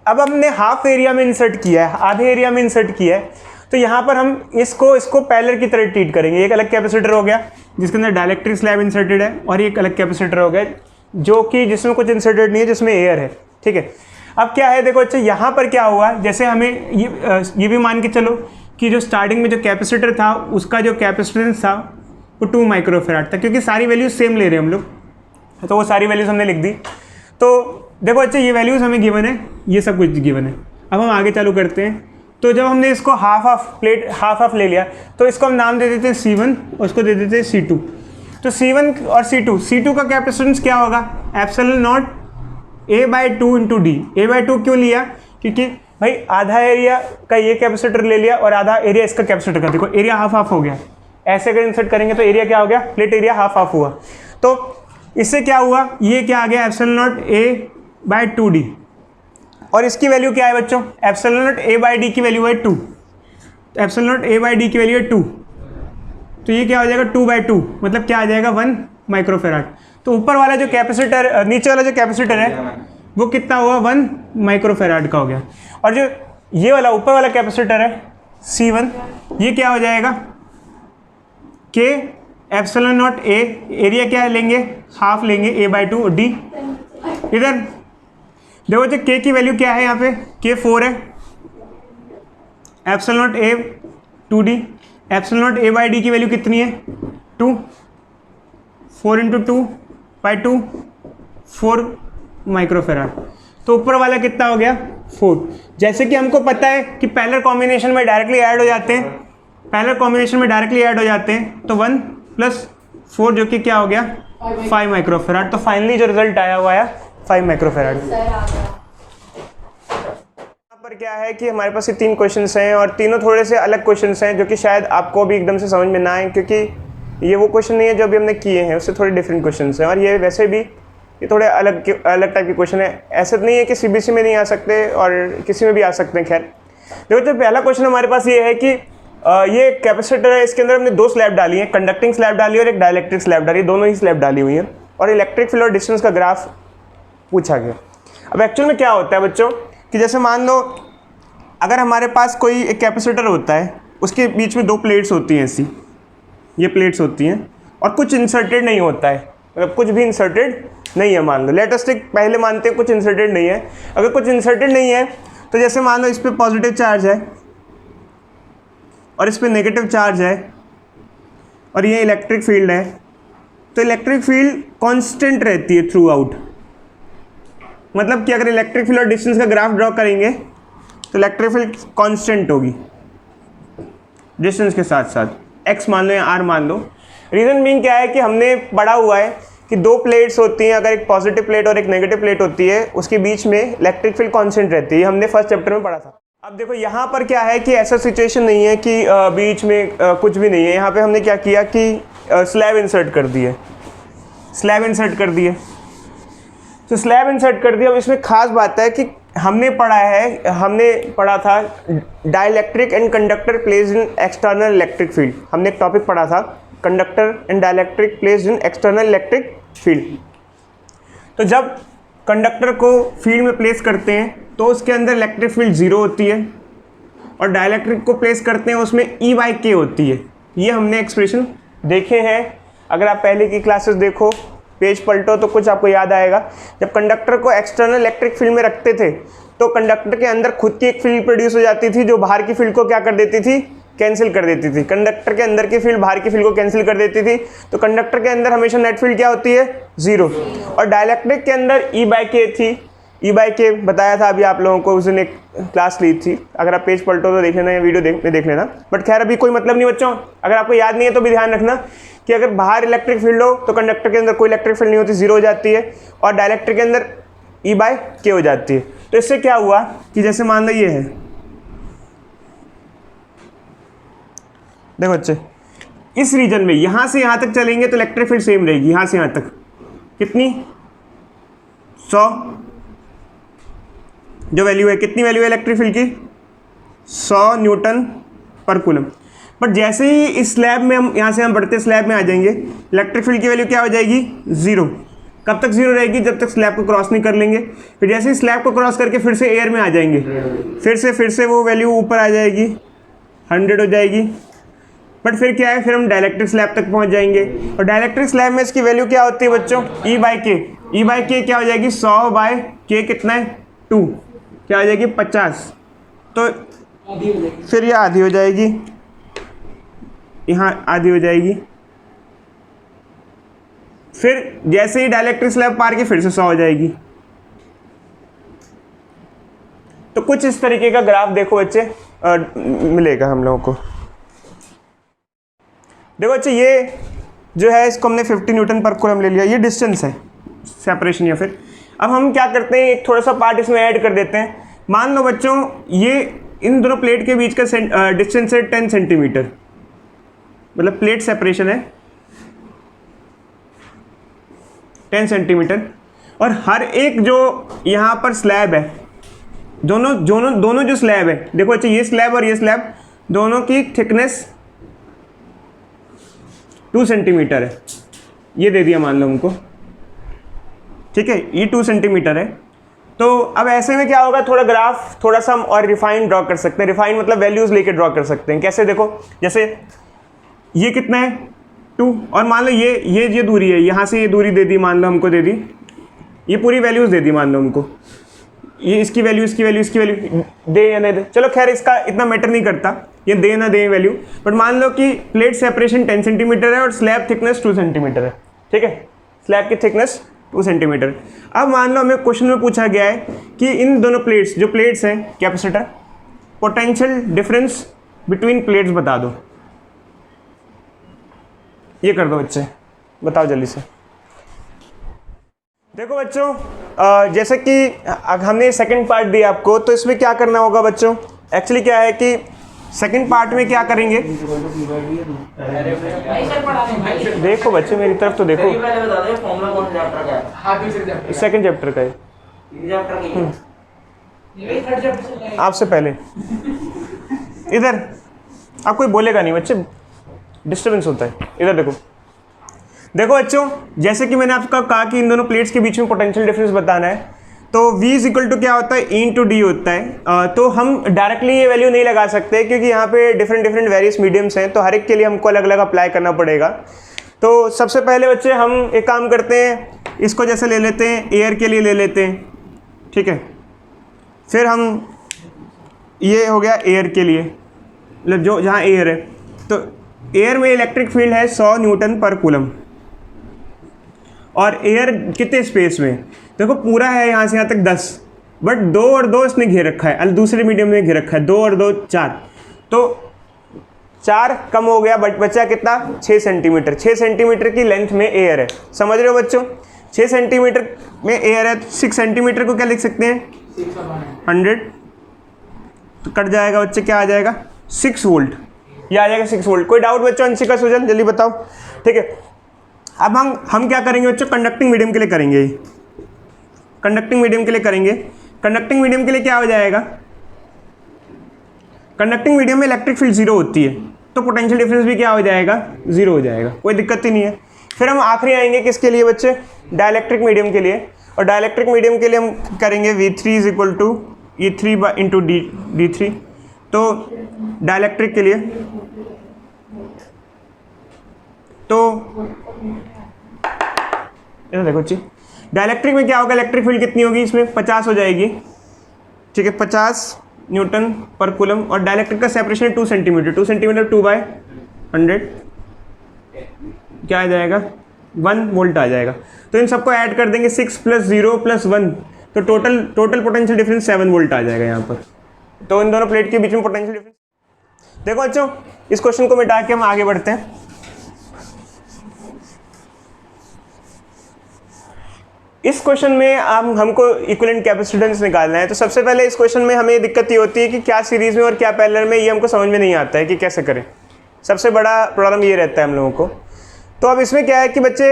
अब हमने हाफ एरिया में इंसर्ट किया है, आधे एरिया में इंसर्ट किया है, तो यहाँ पर हम इसको पैरेलल की तरह ट्रीट करेंगे। एक अलग कैपेसिटर हो गया जिसके अंदर डाइलेक्ट्रिक स्लैब इंसर्टेड है, और एक अलग कैपेसिटर हो गया जो कि जिसमें कुछ इंसर्टेड नहीं है, जिसमें एयर है। ठीक है, अब क्या है देखो अच्छा, यहाँ पर क्या हुआ, जैसे हमें ये भी मान के चलो कि जो स्टार्टिंग में जो कैपेसिटर था उसका जो कैपेसिटेंस था वो 2 माइक्रोफैराड था, क्योंकि सारी वैल्यूज सेम ले रहे हैं हम लोग, तो वो सारी वैल्यूज हमने लिख दी। तो देखो अच्छा, ये वैल्यूज हमें गिवन है, ये सब कुछ गिवन है। अब हम आगे चालू करते हैं। तो जब हमने इसको हाफ ले लिया, तो इसको हम नाम दे देते हैं C1 और उसको दे देते हैं C2। तो C1 और C2 का कैपेसिटेंस क्या होगा, epsilon not A/2 into D. A/2 क्यों लिया, क्योंकि भाई आधा एरिया का ये कैपेसिटर ले लिया और आधा एरिया इसका कैपेसिटर का, देखो एरिया हाफ हो गया। ऐसे अगर इंसर्ट करेंगे तो एरिया क्या हो गया, प्लेट एरिया हाफ हुआ। तो इससे क्या हुआ, ये क्या आ गया, एप्सिलॉन नॉट A/2D। और इसकी वैल्यू क्या है बच्चों, एप्सिलॉन नॉट A/D की वैल्यू है 2। एप्सिलॉन नॉट A/D की वैल्यू है 2, तो ये क्या हो जाएगा 2/2, मतलब क्या आ जाएगा 1 माइक्रोफैराड। तो ऊपर वाला जो कैपेसिटर, नीचे वाला जो कैपेसिटर है वो कितना हुआ, 1 माइक्रोफैराड का हो गया। और जो ये वाला ऊपर वाला कैपेसिटर है C1, ये क्या हो जाएगा के एप्सिलॉन नॉट A, एरिया क्या लेंगे, हाफ लेंगे A/2 D। इधर देखो जो K की वैल्यू क्या है, यहाँ पे K 4 है, epsilon not A/2D। Epsilon not A/D की वैल्यू कितनी है 2, 4 इंटू 2/2 4 माइक्रोफैराड। तो ऊपर वाला कितना हो गया 4। जैसे कि हमको पता है कि पैरेलल कॉम्बिनेशन में डायरेक्टली ऐड हो जाते हैं, तो 1 + 4 जो कि क्या हो गया 5 माइक्रोफैराड। तो फाइनली जो रिजल्ट आया हुआ है 5 माइक्रोफैराड। यहाँ पर क्या है कि हमारे पास ये 3 क्वेश्चंस हैं और तीनों थोड़े से अलग क्वेश्चंस हैं, जो कि शायद आपको भी एकदम से समझ में ना आए, क्योंकि ये वो क्वेश्चन नहीं है जो अभी हमने किए हैं, उससे थोड़े डिफरेंट क्वेश्चंस हैं। और ये वैसे भी ये थोड़े अलग टाइप के क्वेश्चन है। ऐसा नहीं है कि CBSE में नहीं आ सकते और किसी में भी आ सकते हैं। खैर देखो, तो पहला क्वेश्चन हमारे पास ये है कि ये कैपेसिटर है, इसके अंदर हमने 2 स्लैब डाली है, कंडक्टिंग स्लैब डाली और एक डाइलेक्ट्रिक स्लैब डाली, दोनों ही स्लैब डाली हुई हैं, और इलेक्ट्रिक फील्ड और डिस्टेंस का ग्राफ पूछा गया। अब एक्चुअल में क्या होता है बच्चों कि जैसे मान लो अगर हमारे पास कोई एक कैपेसिटर होता है, उसके बीच में 2 प्लेट्स होती हैं, ऐसी ये प्लेट्स होती हैं, और कुछ इंसर्टेड नहीं होता है, मतलब कुछ भी इंसर्टेड नहीं है। मान लो लेट अस टेक, पहले मानते हैं कुछ इंसर्टेड नहीं है। अगर कुछ इंसर्टेड नहीं है तो जैसे मान लो इस पर पॉजिटिव चार्ज है और इस पर नेगेटिव चार्ज है और ये इलेक्ट्रिक फील्ड है, तो इलेक्ट्रिक फील्ड कांस्टेंट रहती है थ्रू आउट। मतलब कि अगर इलेक्ट्रिक फील्ड और डिस्टेंस का ग्राफ ड्रॉ करेंगे तो इलेक्ट्रिक फील्ड कांस्टेंट होगी डिस्टेंस के साथ साथ, x मान लो या r मान लो। रीज़न बीइंग क्या है कि हमने पढ़ा हुआ है कि 2 प्लेट्स होती हैं, अगर एक पॉजिटिव प्लेट और एक नेगेटिव प्लेट होती है, उसके बीच में इलेक्ट्रिक फील्ड कांस्टेंट रहती है, हमने फर्स्ट चैप्टर में पढ़ा था। अब देखो यहाँ पर क्या है कि ऐसा सिचुएशन नहीं है कि बीच में कुछ भी नहीं है। यहाँ पे हमने क्या किया कि स्लैब इंसर्ट कर दिए, तो स्लैब इंसर्ट कर दिया। अब इसमें खास बात है कि हमने पढ़ा था dielectric and conductor placed in external electric field. हमने एक टॉपिक पढ़ा था conductor and dielectric placed in external electric field. तो जब कंडक्टर को फील्ड में प्लेस करते हैं तो उसके अंदर इलेक्ट्रिक फील्ड 0 होती है, और डाइलेक्ट्रिक को प्लेस करते हैं उसमें E/K होती है। ये हमने एक्सप्रेशन देखे हैं, अगर आप पहले की क्लासेस देखो, पेज पलटो तो कुछ आपको याद आएगा। जब कंडक्टर को एक्सटर्नल इलेक्ट्रिक फील्ड में रखते थे तो कंडक्टर के अंदर खुद की एक फील्ड प्रोड्यूस हो जाती थी, जो बाहर की फील्ड को क्या कर देती थी, कैंसिल कर देती थी। कंडक्टर के अंदर की फील्ड बाहर की फील्ड को कैंसिल कर देती थी, तो कंडक्टर के अंदर हमेशा नेट फील्ड क्या होती है 0। और डाइलेक्ट्रिक के अंदर E/K थी। E/K बताया था अभी आप लोगों को, उस दिन एक क्लास ली थी, अगर आप पेज पलटो तो देख लेना या वीडियो देख लेना। बट खैर अभी कोई मतलब नहीं बच्चों, अगर आपको याद नहीं है तो भी ध्यान रखना कि अगर बाहर इलेक्ट्रिक फील्ड हो तो कंडक्टर के अंदर कोई इलेक्ट्रिक फील्ड नहीं होती, 0 हो जाती है, और डाइलेक्ट्रिक के अंदर E/K हो जाती है। तो इससे क्या हुआ कि जैसे मान लो ये है, देखो बच्चे, इस रीजन में यहाँ से यहाँ तक चलेंगे तो इलेक्ट्रिक फील्ड सेम रहेगी, यहाँ से यहाँ तक कितनी 100 जो वैल्यू है, कितनी वैल्यू है इलेक्ट्रिक फील्ड की 100 न्यूटन पर कूलम। बट जैसे ही इस स्लैब में हम यहाँ से हम बढ़ते स्लैब में आ जाएंगे, इलेक्ट्रिक फील्ड की वैल्यू क्या हो जाएगी 0। कब तक 0 रहेगी, जब तक स्लैब को क्रॉस नहीं कर लेंगे। फिर जैसे ही स्लैब को क्रॉस करके फिर से एयर में आ जाएंगे, फिर से वो वैल्यू ऊपर आ जाएगी, 100 हो जाएगी। बट फिर क्या है, फिर हम डाइलेक्ट्रिक स्लैब तक पहुंच जाएंगे, और डाइलेक्ट्रिक स्लैब में इसकी वैल्यू क्या होती है बच्चों E/K। E/K क्या हो जाएगी 100/K कितना है 2। क्या आ जाएगी 50, तो आधी हो जाएगी। फिर ये आधी हो जाएगी, यहाँ आधी हो जाएगी, फिर जैसे ही डाइलेक्ट्रिक स्लैब पार की फिर से 100 हो जाएगी। तो कुछ इस तरीके का ग्राफ देखो बच्चे मिलेगा हम लोगों को। देखो बच्चे ये जो है इसको हमने 50 न्यूटन पर कूलम ले लिया, ये डिस्टेंस है सेपरेशन। या फिर अब हम क्या करते हैं, एक थोड़ा सा पार्ट इसमें ऐड कर देते हैं। मान लो बच्चों ये इन दोनों प्लेट के बीच का डिस्टेंस है 10 सेंटीमीटर, मतलब प्लेट सेपरेशन है 10 सेंटीमीटर, और हर एक जो यहाँ पर स्लैब है, दोनों जो स्लैब है, देखो अच्छा ये स्लैब और ये स्लैब दोनों की थिकनेस 2 सेंटीमीटर है, ये दे दिया मान लो हमको, ठीक है, ये 2 सेंटीमीटर है। तो अब ऐसे में क्या होगा, थोड़ा ग्राफ थोड़ा सा हम और रिफाइन ड्रॉ कर सकते हैं। रिफाइन मतलब वैल्यूज लेके ड्रॉ कर सकते हैं। कैसे, देखो जैसे ये कितना है 2, और मान लो ये दूरी है, यहाँ से ये दूरी दे दी, मान लो हमको दे दी, ये पूरी वैल्यूज दे दी मान लो हमको, ये इसकी वैल्यू दे या नहीं दे, चलो खैर इसका इतना मैटर नहीं करता ये दे ना दे वैल्यू, बट मान लो कि प्लेट सेपरेशन 10 सेंटीमीटर है और स्लैब थिकनेस 2 सेंटीमीटर है, ठीक है, स्लैब की थिकनेस 2 सेंटीमीटर। अब मान लो हमें क्वेश्चन में पूछा गया है कि इन दोनों प्लेट्स, जो प्लेट्स हैं capacitor, potential difference between plates बता दो। ये कर दो बच्चे, बताओ जल्दी से। देखो बच्चों जैसे कि हमने सेकंड पार्ट दिया आपको, तो इसमें क्या करना होगा बच्चों, एक्चुअली क्या है कि सेकंड पार्ट में क्या करेंगे, देखो बच्चे मेरी तरफ तो देखो, सेकंड चैप्टर का है, आपसे पहले इधर आप कोई बोलेगा नहीं बच्चे, डिस्टर्बेंस होता है। इधर देखो बच्चों, जैसे कि मैंने आपका कहा कि इन दोनों प्लेट्स के बीच में पोटेंशियल डिफरेंस बताना है, तो V इज इक्वल टू क्या होता है, E इंटू डी होता है। तो हम डायरेक्टली ये वैल्यू नहीं लगा सकते क्योंकि यहाँ पे डिफरेंट वेरियस मीडियम्स हैं, तो हर एक के लिए हमको अलग अलग अप्लाई करना पड़ेगा। तो सबसे पहले बच्चे हम एक काम करते हैं, इसको जैसे ले लेते हैं, एयर के लिए ले लेते हैं, ठीक है, फिर हम ये हो गया एयर के लिए, मतलब जो जहाँ एयर है, तो एयर में इलेक्ट्रिक फील्ड है 100 न्यूटन पर कूलम, और एयर कितने स्पेस में, देखो पूरा है यहाँ से यहाँ तक 10, बट 2 और 2 इसने घेर रखा है, दूसरे मीडियम में घेर रखा है, 2 और 2 4, तो 4 कम हो गया, बट बचा कितना 6 सेंटीमीटर। 6 सेंटीमीटर की लेंथ में एयर है, समझ रहे हो बच्चों, 6 सेंटीमीटर में एयर है, तो 6 सेंटीमीटर को क्या लिख सकते हैं 100, तो कट जाएगा बच्चे, क्या आ जाएगा 6 वोल्ट, ये आ जाएगा 6 वोल्ट। कोई डाउट बच्चों, अंशिका सुजन जल्दी बताओ, ठीक है। अब हम क्या करेंगे बच्चों, कंडक्टिंग मीडियम के लिए करेंगे, कंडक्टिंग मीडियम के लिए करेंगे। कंडक्टिंग मीडियम के लिए क्या हो जाएगा, कंडक्टिंग मीडियम में इलेक्ट्रिक फील्ड 0 होती है, तो पोटेंशियल डिफरेंस भी क्या हो जाएगा 0 हो जाएगा, कोई दिक्कत ही नहीं है। फिर हम आखिरी आएंगे किसके लिए बच्चे, डाइलेक्ट्रिक मीडियम के लिए, और डाइलेक्ट्रिक मीडियम के लिए हम करेंगे V3 is equal to E3 into D3। तो डाइलेक्ट्रिक के लिए तो इधर देखो जी, डाइलेक्ट्रिक में क्या होगा, इलेक्ट्रिक फील्ड कितनी होगी इसमें 50 हो जाएगी, ठीक है, 50 न्यूटन पर कूलम, और डाइलेक्ट्रिक का सेपरेशन 2 सेंटीमीटर, 2 सेंटीमीटर 2/100 क्या आ जाएगा 1 वोल्ट आ जाएगा। तो इन सबको ऐड कर देंगे, 6 + 0 + 1, तो टोटल पोटेंशियल डिफरेंस 7 वोल्ट आ जाएगा यहाँ पर। तो इन दोनों प्लेट के बीच में पोटेंशियल डिफरेंस, देखो बच्चों इस क्वेश्चन को मिटा के हम आगे बढ़ते हैं। इस क्वेश्चन में हमको इक्विवेलेंट कैपेसिटेंस निकालना है। तो सबसे पहले इस क्वेश्चन में हमें दिक्कत ये होती है कि क्या सीरीज में और क्या पैरेलल में, ये हमको समझ में नहीं आता है कि कैसे करें, सबसे बड़ा प्रॉब्लम ये रहता है हम लोगों को। तो अब इसमें क्या है कि बच्चे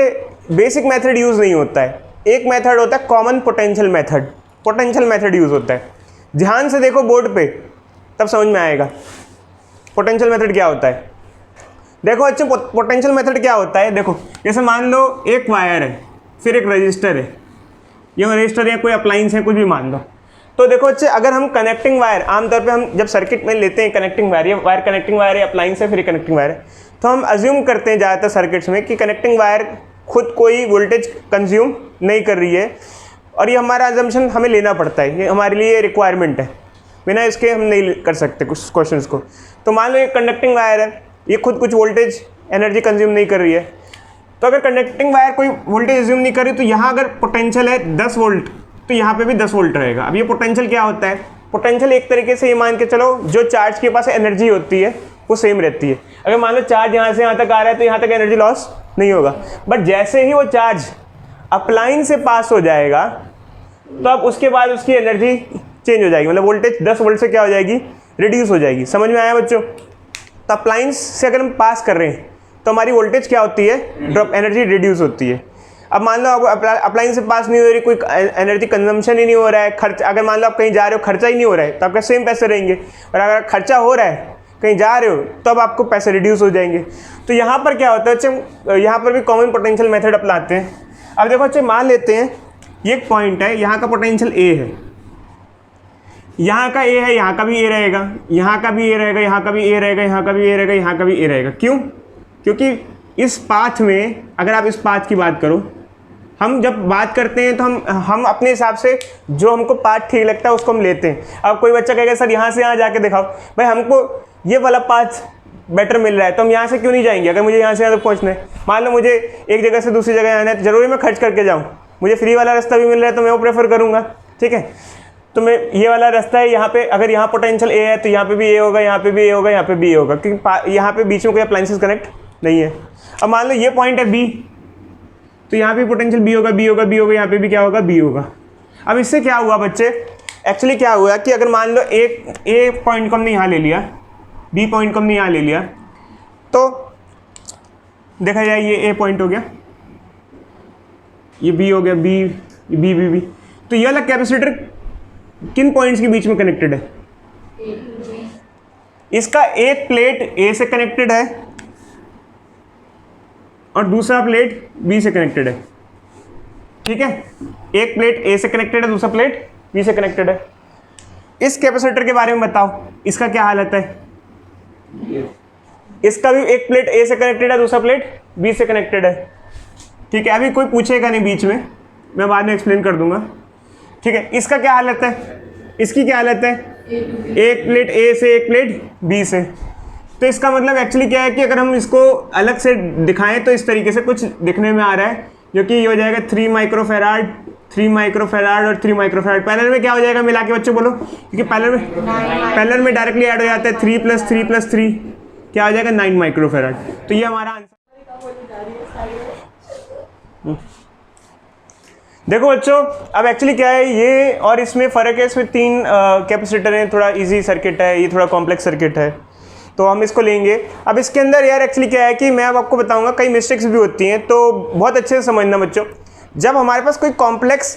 बेसिक मेथड यूज़ नहीं होता है, एक मेथड होता है common potential method, potential method use होता है। ध्यान से देखो बोर्ड पे, तब समझ में आएगा पोटेंशियल मेथड क्या होता है। देखो अच्छा पोटेंशियल मेथड क्या होता है, देखो जैसे मान लो एक वायर है, फिर एक रजिस्टर है, ये रजिस्टर या कोई अप्लाइंस है, कुछ भी मान लो। तो देखो अच्छे, अगर हम कनेक्टिंग वायर, आमतौर पे हम जब सर्किट में लेते हैं कनेक्टिंग वायर, ये वायर कनेक्टिंग वायर है, अप्लाइंस है, फिर कनेक्टिंग वायर है, तो हम अज्यूम करते हैं ज़्यादातर सर्किट्स में कि कनेक्टिंग वायर खुद कोई वोल्टेज कंज्यूम नहीं कर रही है, और ये हमारा अजम्पशन हमें लेना पड़ता है, ये हमारे लिए रिक्वायरमेंट है, बिना इसके हम नहीं कर सकते कुछ क्वेश्चंस को। तो मान लो ये कंडक्टिंग वायर है, ये खुद कुछ वोल्टेज एनर्जी कंज्यूम नहीं कर रही है, तो अगर कंडक्टिंग वायर कोई वोल्टेज कंज्यूम नहीं कर रही तो यहाँ अगर पोटेंशियल है 10 वोल्ट तो यहाँ पे भी 10 वोल्ट रहेगा। अब ये पोटेंशियल क्या होता है, पोटेंशियल एक तरीके से ये मान के चलो जो चार्ज के पास एनर्जी होती है वो सेम रहती है। अगर मान लो चार्ज यहाँ से यहाँ तक आ रहा है तो यहाँ तक एनर्जी लॉस नहीं होगा, बट जैसे ही वो चार्ज अप्लाइंस से पास हो जाएगा तो अब उसके बाद उसकी एनर्जी चेंज हो जाएगी, मतलब वोल्टेज 10 वोल्ट से क्या हो जाएगी, रिड्यूस हो जाएगी। समझ में आया बच्चों? तो अप्लाइंस से अगर हम पास कर रहे हैं तो हमारी वोल्टेज क्या होती है, ड्रॉप, एनर्जी रिड्यूस होती है। अब मान लो अब अप्लाइंस से पास नहीं हो रही, कोई एनर्जी कंजम्पशन ही नहीं हो रहा है, खर्च, अगर मान लो आप कहीं जा रहे हो खर्चा ही नहीं हो रहा है तो आपका सेम पैसे रहेंगे, और अगर खर्चा हो रहा है कहीं जा रहे हो तो अब आपको पैसे रिड्यूस हो जाएंगे। तो यहाँ पर क्या होता है बच्चे, यहाँ पर भी कॉमन पोटेंशियल मेथड अपनाते हैं। अब देखो बच्चे मान लेते हैं ये एक पॉइंट है, यहाँ का पोटेंशियल ए है, यहाँ का ए है, यहाँ का भी ए रहेगा, यहाँ का भी ए रहेगा, यहाँ का भी ए रहेगा, यहाँ का भी ए रहेगा, यहाँ का भी ए रहेगा। क्यों? क्योंकि इस पाथ में, अगर आप इस पाथ की बात करो, हम जब बात करते हैं तो हम अपने हिसाब से जो हमको पाथ ठीक लगता है उसको हम लेते हैं। अब कोई बच्चा कहेगा सर यहाँ से यहाँ जाके दिखाओ, भाई हमको ये वाला पाथ बेटर मिल रहा है तो हम यहाँ से क्यों नहीं जाएंगे, अगर मुझे यहाँ से यहाँ तक पहुँचना है। मान लो मुझे एक जगह से दूसरी जगह आना है तो जरूरी मैं खर्च करके जाऊँ, मुझे फ्री वाला रास्ता भी मिल रहा है तो मैं वो प्रेफर करूँगा, ठीक है। तो मैं ये वाला रास्ता है, यहाँ पे अगर यहाँ पोटेंशियल ए है तो यहाँ पे भी ए होगा, यहाँ पे भी ए होगा, यहाँ पे भी ए होगा, क्योंकि यहाँ पे बीच में कोई अप्लायंसेस कनेक्ट नहीं है। अब मान लो ये पॉइंट है बी, तो यहाँ पे पोटेंशियल बी होगा, बी होगा, बी होगा, यहाँ पे भी क्या होगा, बी होगा। अब इससे क्या हुआ बच्चे, एक्चुअली क्या हुआ कि अगर मान लो एक ए पॉइंट को हमने यहाँ ले लिया, बी पॉइंट को हमने यहाँ ले लिया, तो देखा जाए ये ए पॉइंट हो गया, ये बी हो गया, बी बी बी बी। तो ये वाला कैपेसिटर किन पॉइंट्स के बीच में कनेक्टेड है? इसका एक प्लेट ए से कनेक्टेड है और दूसरा प्लेट बी से कनेक्टेड है, ठीक है। एक प्लेट ए से कनेक्टेड है, दूसरा प्लेट बी से कनेक्टेड है। इस कैपेसिटर के बारे में बताओ, इसका क्या हालत है? इसका भी एक प्लेट ए से कनेक्टेड है, दूसरा प्लेट बी से कनेक्टेड है, ठीक है। अभी कोई पूछेगा नहीं बीच में, मैं बाद में एक्सप्लेन कर दूंगा, ठीक है। इसका क्या हालत है? इसकी क्या हालत है? एक प्लेट ए से, एक प्लेट बी से। तो इसका मतलब एक्चुअली क्या है कि अगर हम इसको अलग से दिखाएं तो इस तरीके से कुछ दिखने में आ रहा है, जो कि ये हो जाएगा 3 माइक्रोफेराड, 3 माइक्रोफेराड और 3 माइक्रोफेराड। पैरेलल में क्या हो जाएगा मिला के बच्चों बोलो, क्योंकि पैरेलल में डायरेक्टली ऐड हो जाता है 3 + 3 + 3 क्या हो जाएगा 9 माइक्रोफेराड। तो ये हमारा आंसर। देखो बच्चों, अब एक्चुअली क्या है ये और इसमें फ़र्क है, इसमें 3 कैपेसिटर हैं, थोड़ा इजी सर्किट है, ये थोड़ा कॉम्प्लेक्स सर्किट है, तो हम इसको लेंगे। अब इसके अंदर यार एक्चुअली क्या है कि मैं अब आपको बताऊंगा, कई मिस्टेक्स भी होती हैं, तो बहुत अच्छे से समझना बच्चों। जब हमारे पास कोई कॉम्प्लेक्स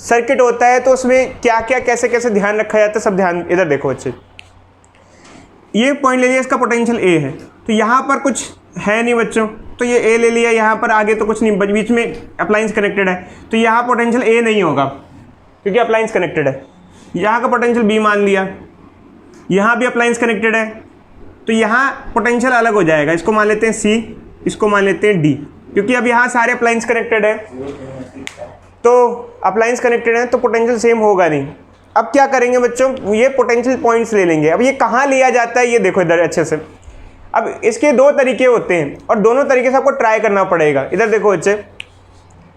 सर्किट होता है तो उसमें क्या क्या कैसे कैसे ध्यान रखा जाता है, सब ध्यान इधर देखो बच्चे। ये पॉइंट ले लिया, इसका पोटेंशियल ए है, तो यहाँ पर कुछ है नहीं बच्चों, तो ये ए ले लिया, यहाँ पर आगे तो कुछ नहीं, बीच में अप्लायंस कनेक्टेड है, तो यहाँ पोटेंशियल ए नहीं होगा क्योंकि अप्लायंस कनेक्टेड है। यहाँ का पोटेंशियल बी मान लिया, यहाँ भी अप्लायंस कनेक्टेड है, तो यहाँ पोटेंशियल अलग हो जाएगा, इसको मान लेते हैं सी, इसको मान लेते हैं डी, क्योंकि अब यहाँ सारे अप्लायंस कनेक्टेड है, तो अप्लायंस कनेक्टेड है तो पोटेंशियल सेम होगा नहीं। अब क्या करेंगे बच्चों, ये पोटेंशियल पॉइंट्स ले लेंगे। अब ये कहाँ लिया जाता है ये देखो इधर अच्छे से। अब इसके 2 तरीके होते हैं और दोनों तरीके से आपको ट्राई करना पड़ेगा। इधर देखो बच्चे,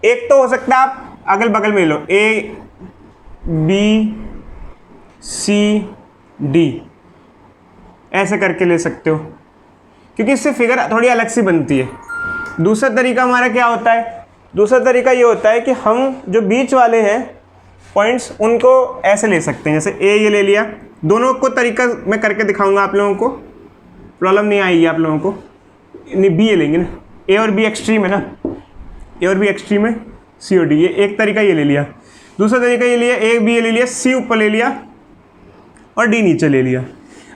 एक तो हो सकता है आप अगल बगल में लो, ए बी सी डी ऐसे करके ले सकते हो, क्योंकि इससे फिगर थोड़ी अलग सी बनती है। दूसरा तरीका हमारा क्या होता है, दूसरा तरीका ये होता है कि हम जो बीच वाले हैं पॉइंट्स उनको ऐसे ले सकते हैं, जैसे ए ये ले लिया। दोनों को तरीका मैं करके दिखाऊंगा आप लोगों को, प्रॉब्लम नहीं आएगी आप लोगों को। नहीं, बी ये लेंगे ना, ए और बी एक्सट्रीम है ना, ए और बी एक्सट्रीम है, सी और डी, ये एक तरीका ये ले लिया। दूसरा तरीका ये लिया, ए बी ये ले लिया, सी ऊपर ले लिया और डी नीचे ले लिया।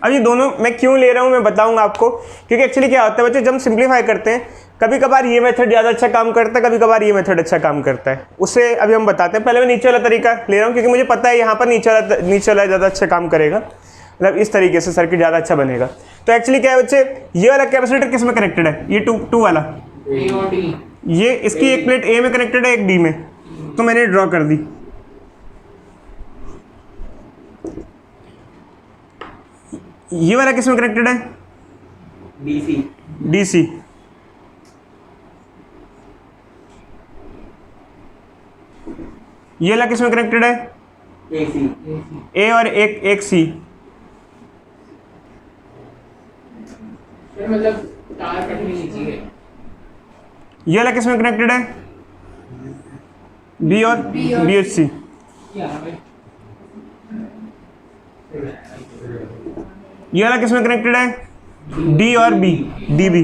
अब ये दोनों मैं क्यों ले रहा हूँ मैं बताऊंगा आपको, क्योंकि एक्चुअली क्या होता है बच्चे, जब हम सिंप्लीफाई करते हैं कभी कभार ये मेथड ज़्यादा अच्छा काम करता है, कभी कभार ये मेथड अच्छा काम करता है, उससे अभी हम बताते हैं। पहले मैं नीचे वाला तरीका ले रहा हूँ क्योंकि मुझे पता है यहाँ पर नीचे वाला ज़्यादा अच्छा काम करेगा, मतलब इस तरीके से सर्किट ज़्यादा अच्छा बनेगा। तो एक्चुअली क्या है बच्चे, ये वाला कैपेसिटर किस में कनेक्टेड है, ये टू वाला, A और D। ये इसकी एक प्लेट ए में कनेक्टेड है, एक डी में, तो मैंने ड्रॉ कर दी, ये वाला किसमें कनेक्टेड है? डीसी। ये वाला किसमें कनेक्टेड है? ए और एक सी। मतलब तार कटनी नहीं चाहिए। ये वाला किसमें कनेक्टेड है? बी और सी। ये वाला किसमें कनेक्टेड है? डी और बी, डीबी।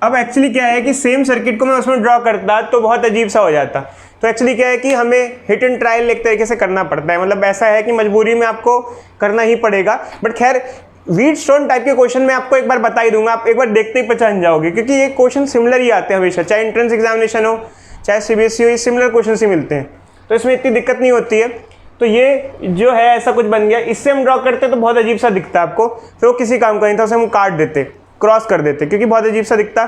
अब एक्चुअली क्या है कि सेम सर्किट को मैं उसमें ड्रॉ करता तो बहुत अजीब सा हो जाता। तो एक्चुअली क्या है कि हमें हिट एंड ट्रायल एक तरीके से करना पड़ता है, मतलब ऐसा है कि मजबूरी में आपको करना ही पड़ेगा। बट खैर व्हीटस्टोन टाइप के क्वेश्चन मैं आपको एक बार बता ही दूंगा, आप एक बार देखते ही पहचान जाओगे, क्योंकि ये क्वेश्चन सिमिलर ही आते हैं हमेशा, चाहे एंट्रेंस एग्जामिनेशन हो चाहे सीबीएसई हो, ये सिमिलर क्वेश्चन ही मिलते हैं, तो इसमें इतनी दिक्कत नहीं होती है। तो ये जो है ऐसा कुछ बन गया, इससे हम ड्रॉ करते तो बहुत अजीब सा दिखता है आपको, फिर वो किसी काम का नहीं था, उसे हम काट देते, क्रॉस कर देते, क्योंकि बहुत अजीब सा दिखता,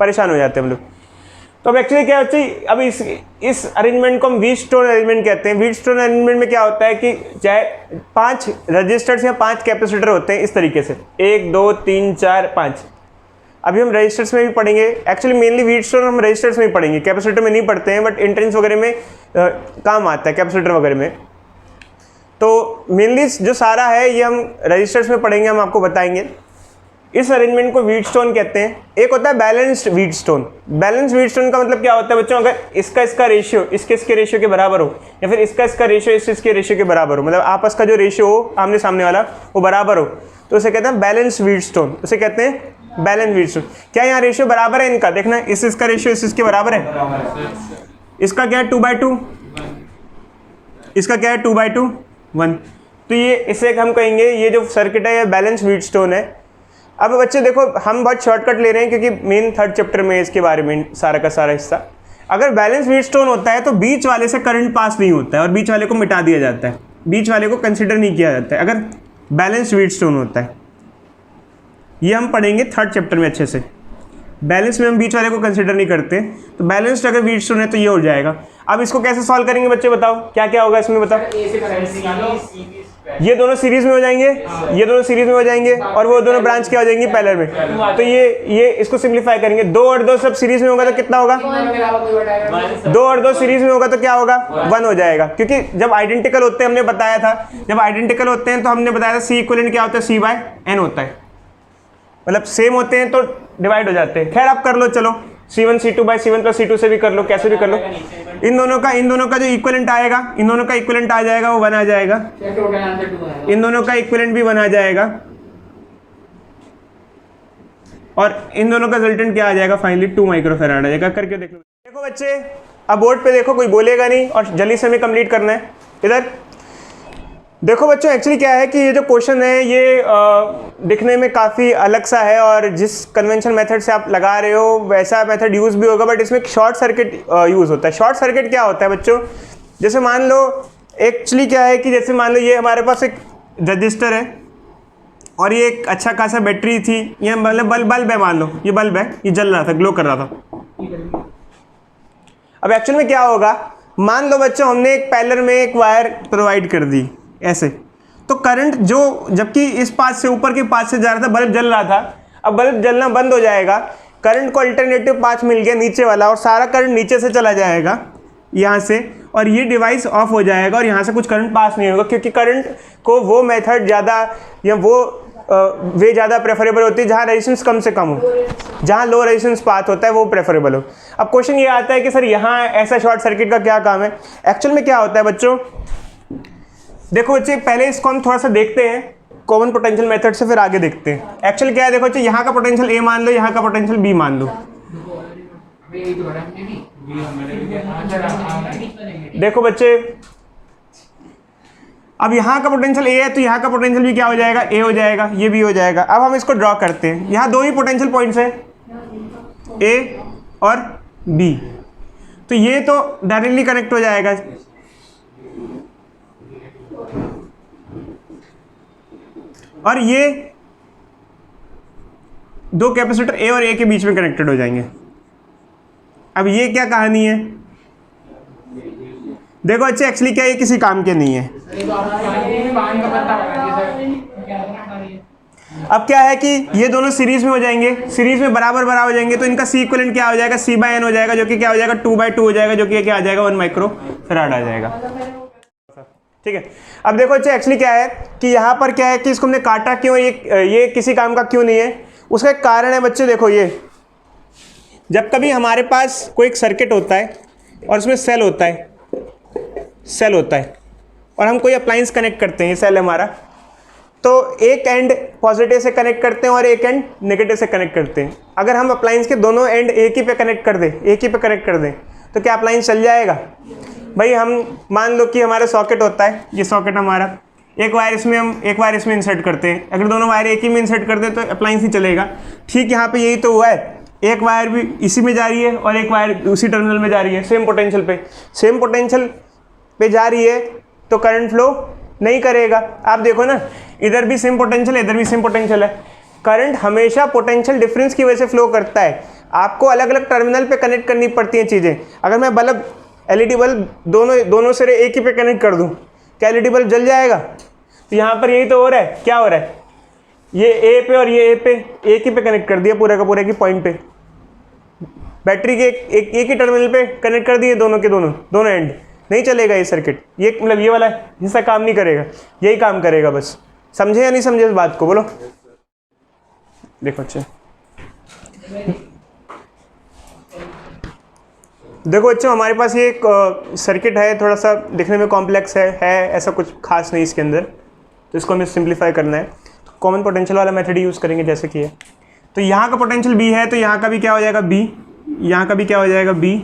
परेशान हो जाते हम लोग। तो अब एक्चुअली क्या होता है, अब इस अरेंजमेंट को हम व्हीटस्टोन अरेंजमेंट कहते हैं। व्हीटस्टोन अरेंजमेंट में क्या होता है कि चाहे 5 रजिस्टर्स या 5 कैपेसिटर होते हैं इस तरीके से, 1 2 3 4 5। अभी हम रजिस्टर्स में भी पढ़ेंगे, एक्चुअली मेनली व्हीटस्टोन हम रजिस्टर्स में ही पढ़ेंगे, कैपेसिटर में नहीं पढ़ते हैं, बट एंट्रेंस वगैरह में काम आता है कैपेसिटर वगैरह में। तो मेनली जो सारा है ये हम रजिस्टर्स में पढ़ेंगे, हम आपको बताएंगे। इस अरेंजमेंट को व्हीटस्टोन कहते हैं। एक होता है बैलेंस्ड व्हीटस्टोन। बैलेंस्ड व्हीटस्टोन का मतलब क्या होता है बच्चों, अगर इसका रेशियो इसके रेशियो के बराबर हो, या फिर इसका रेशियो इसके रेशियो के बराबर हो, मतलब आपस का जो रेशियो हो आमने सामने वाला वो बराबर हो, तो उसे कहते हैं बैलेंस्ड व्हीटस्टोन, उसे कहते हैं बैलेंस्ड व्हीटस्टोन। क्या यहाँ रेशियो बराबर है इनका? देखना, इसका रेशियो इसके बराबर है। इसका क्या है 2/2, इसका क्या है 2/2 1। तो ये इसे हम कहेंगे ये जो सर्किट है ये बैलेंस्ड व्हीटस्टोन है। अब बच्चे देखो, हम बहुत शॉर्टकट ले रहे हैं क्योंकि मेन 3rd चैप्टर में इसके बारे में सारा का सारा हिस्सा। अगर बैलेंस व्हीटस्टोन होता है तो बीच वाले से करंट पास नहीं होता है और बीच वाले को मिटा दिया जाता है, बीच वाले को कंसिडर नहीं किया जाता है अगर बैलेंस व्हीटस्टोन होता है। ये हम पढ़ेंगे 3rd चैप्टर में अच्छे से। बैलेंस में हम बीच वाले को कंसिडर नहीं करते, तो बैलेंस्ड अगर व्हीटस्टोन है तो ये हो जाएगा। अब इसको कैसे सॉल्व करेंगे बच्चे, बताओ क्या क्या होगा इसमें, बताओ। ये दोनों सीरीज में हो जाएंगे, ये दोनों सीरीज में हो जाएंगे, और वो दोनों ब्रांच क्या हो जाएंगी, पैरेलल में। तो ये इसको सिंप्लीफाई करेंगे, 2 और 2 सब सीरीज में होगा तो कितना होगा, 2 और 2 सीरीज में होगा तो क्या होगा, 1 हो जाएगा। क्योंकि जब आइडेंटिकल होते हैं, हमने बताया था, जब आइडेंटिकल होते हैं तो हमने बताया था सी इक्विवेलेंट क्या होता है, C/N होता है, मतलब सेम होते हैं तो डिवाइड हो जाते हैं। खैर आप कर लो, चलो C1 C2/C1 + C2 से भी कर लो, कैसे भी कर लो। इन दोनों का जो इक्विवेलेंट आएगा, इन दोनों का इक्विवेलेंट आ जाएगा, वो 1 आ जाएगा। इन दोनों का इक्विवेलेंट भी 1 आ जाएगा, और इन दोनों का रिजल्टेंट क्या आ जाएगा, फाइनली 2 माइक्रोफैराड आ जाएगा। करके देख लो। देखो बच्चे, अब बोर्ड पे देखो, कोई बोलेगा नहीं और जल्दी से हमें कंप्लीट करना है। इधर देखो बच्चों, एक्चुअली क्या है कि ये जो क्वेश्चन है ये दिखने में काफ़ी अलग सा है, और जिस कन्वेंशन मेथड से आप लगा रहे हो वैसा मेथड यूज़ भी होगा, बट इसमें शॉर्ट सर्किट यूज़ होता है। शॉर्ट सर्किट क्या होता है बच्चों, जैसे मान लो, एक्चुअली क्या है कि जैसे मान लो ये हमारे पास एक रजिस्टर है और ये एक अच्छा खासा बैटरी थी, ये मतलब बल्ब है, मान लो ये बल्ब है, ये जल रहा था, ग्लो कर रहा था। अब एक्चुअल में क्या होगा, मान लो बच्चों हमने एक पैरेलल में एक वायर प्रोवाइड कर दी ऐसे, तो करंट जो जबकि इस पास से ऊपर के पास से जा रहा था, बल्ब जल रहा था, अब बल्ब जलना बंद हो जाएगा, करंट को अल्टरनेटिव पाथ मिल गया नीचे वाला, और सारा करंट नीचे से चला जाएगा यहाँ से, और ये डिवाइस ऑफ हो जाएगा और यहाँ से कुछ करंट पास नहीं होगा, क्योंकि करंट को वो मेथड ज़्यादा या वो वे ज़्यादा प्रेफरेबल होती है जहाँ रेजिस्टेंस कम से कम हो, जहाँ लो रेजिस्टेंस पाथ होता है वो प्रेफरेबल हो। अब क्वेश्चन ये आता है कि सर यहाँ ऐसा शॉर्ट सर्किट का क्या काम है। एक्चुअल में क्या होता है बच्चों, देखो बच्चे पहले इसको हम थोड़ा सा देखते हैं कॉमन पोटेंशियल मेथड से, फिर आगे देखते हैं। एक्चुअल क्या है, देखो बच्चे यहाँ का पोटेंशियल A मान लो, यहाँ का पोटेंशियल B मान लो। देखो बच्चे, अब यहाँ का पोटेंशियल A है तो यहाँ का पोटेंशियल भी क्या हो जाएगा, A हो जाएगा, ये भी हो जाएगा। अब हम इसको ड्रॉ करते हैं, यहाँ 2 ही पोटेंशियल पॉइंट्स हैं, A और B, तो ये तो डायरेक्टली कनेक्ट हो जाएगा। और ये 2 कैपेसिटर A और A के बीच में कनेक्टेड हो जाएंगे। अब ये क्या कहानी है, देखो अच्छे एक्चुअली क्या ये किसी काम के नहीं है। ये तो आप पान का पत्ता बना दिया सर। अब क्या है कि ये दोनों सीरीज में हो जाएंगे, सीरीज में बराबर बराबर हो जाएंगे, तो इनका सी इक्विवेलेंट क्या हो जाएगा, C/N हो जाएगा, जो कि क्या हो जाएगा 2/2 हो जाएगा, जो कि क्या आ जाएगा 1 माइक्रो फैराड आ जाएगा। ठीक है। अब देखो अच्छा एक्चुअली क्या है कि यहाँ पर क्या है कि इसको हमने काटा क्यों, ये किसी काम का क्यों नहीं है, उसका एक कारण है बच्चे। देखो ये जब कभी हमारे पास कोई एक सर्किट होता है और उसमें सेल होता है, और हम कोई अप्लायंस कनेक्ट करते हैं, ये सेल हमारा, तो एक एंड पॉजिटिव से कनेक्ट करते हैं और एक एंड नेगेटिव से कनेक्ट करते हैं। अगर हम अप्लायंस के दोनों एंड एक ही पे कनेक्ट कर दें, तो क्या अप्लायंस चल जाएगा? भाई हम मान लो कि हमारा सॉकेट होता है, ये सॉकेट हमारा, एक वायर इसमें इंसर्ट करते हैं। अगर दोनों वायर एक ही में इंसर्ट करते हैं तो अप्लायंस ही चलेगा। ठीक यहाँ पे यही तो हुआ है, एक वायर भी इसी में जा रही है और एक वायर उसी टर्मिनल में जा रही है, सेम पोटेंशियल पे जा रही है, तो करंट फ्लो नहीं करेगा। आप देखो ना, इधर भी सेम पोटेंशियल है, इधर भी सेम पोटेंशियल है। करंट हमेशा पोटेंशियल डिफरेंस की वजह से फ्लो करता है। आपको अलग अलग टर्मिनल पे कनेक्ट करनी पड़ती हैं चीज़ें। अगर मैं बल्ब LED बल्ब दोनों सिरे एक ही पे कनेक्ट कर दूं, क्या LED बल्ब जल जाएगा? तो यहाँ पर यही तो हो रहा है। क्या हो रहा है, ये A पे और ये A पे एक ही पे कनेक्ट कर दिया, पूरे का पूरे की पॉइंट पे, बैटरी के एक ही टर्मिनल पे कनेक्ट कर दिए, दोनों एंड, नहीं चलेगा ये सर्किट। ये मतलब ये वाला हिस्सा काम नहीं करेगा, यही काम करेगा बस। समझे या नहीं समझे इस बात को, बोलो। देखो अच्छा, देखो अच्छा, हमारे पास ये एक सर्किट है, थोड़ा सा दिखने में कॉम्प्लेक्स है ऐसा कुछ खास नहीं इसके अंदर, तो इसको हमें सिंप्लीफाई करना है। तो कॉमन पोटेंशियल वाला मेथड यूज़ करेंगे जैसे कि है। तो यहाँ का पोटेंशियल B है, तो यहाँ का भी क्या हो जाएगा B, यहाँ का भी क्या हो जाएगा B,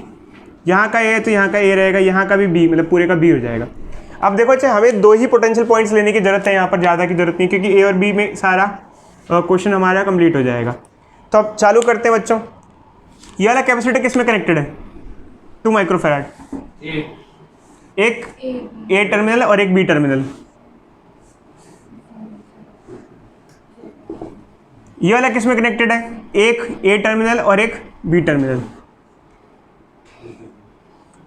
यहाँ का A है तो यहाँ का A रहेगा, यहाँ का भी B, मतलब पूरे का B हो जाएगा। अब देखो अच्छा, हमें 2 ही पोटेंशियल पॉइंट्स लेने की जरूरत है, यहाँ पर ज़्यादा की जरूरत नहीं, क्योंकि A और B में सारा क्वेश्चन हमारा कंप्लीट हो जाएगा। तो अब चालू करते हैं बच्चों। ये वाला कैपेसिटर किस में कनेक्टेड है? 2 माइक्रोफैराड, एक A टर्मिनल और एक B टर्मिनल। ये वाला किस में कनेक्टेड है? एक A टर्मिनल और एक B टर्मिनल।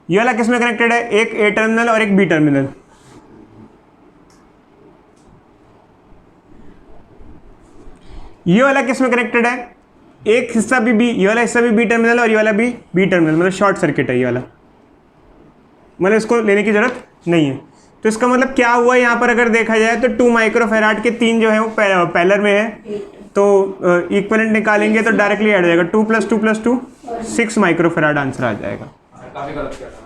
ये वाला किस में कनेक्टेड है? एक A टर्मिनल और एक B टर्मिनल। ये वाला किस में कनेक्टेड है? एक हिस्सा भी B, ये वाला हिस्सा भी B टर्मिनल और ये वाला भी B टर्मिनल, मतलब शॉर्ट सर्किट है ये वाला, मतलब इसको लेने की जरूरत नहीं है। तो इसका मतलब क्या हुआ यहाँ पर, अगर देखा जाए तो 2 माइक्रोफैराड के 3 जो है वो पैरेलल में है, तो इक्विवेलेंट निकालेंगे तो डायरेक्टली ऐड हो जाएगा। 2 + 2 + 2 6 माइक्रोफैराड आंसर आ जाएगा। काफी गलत किया था।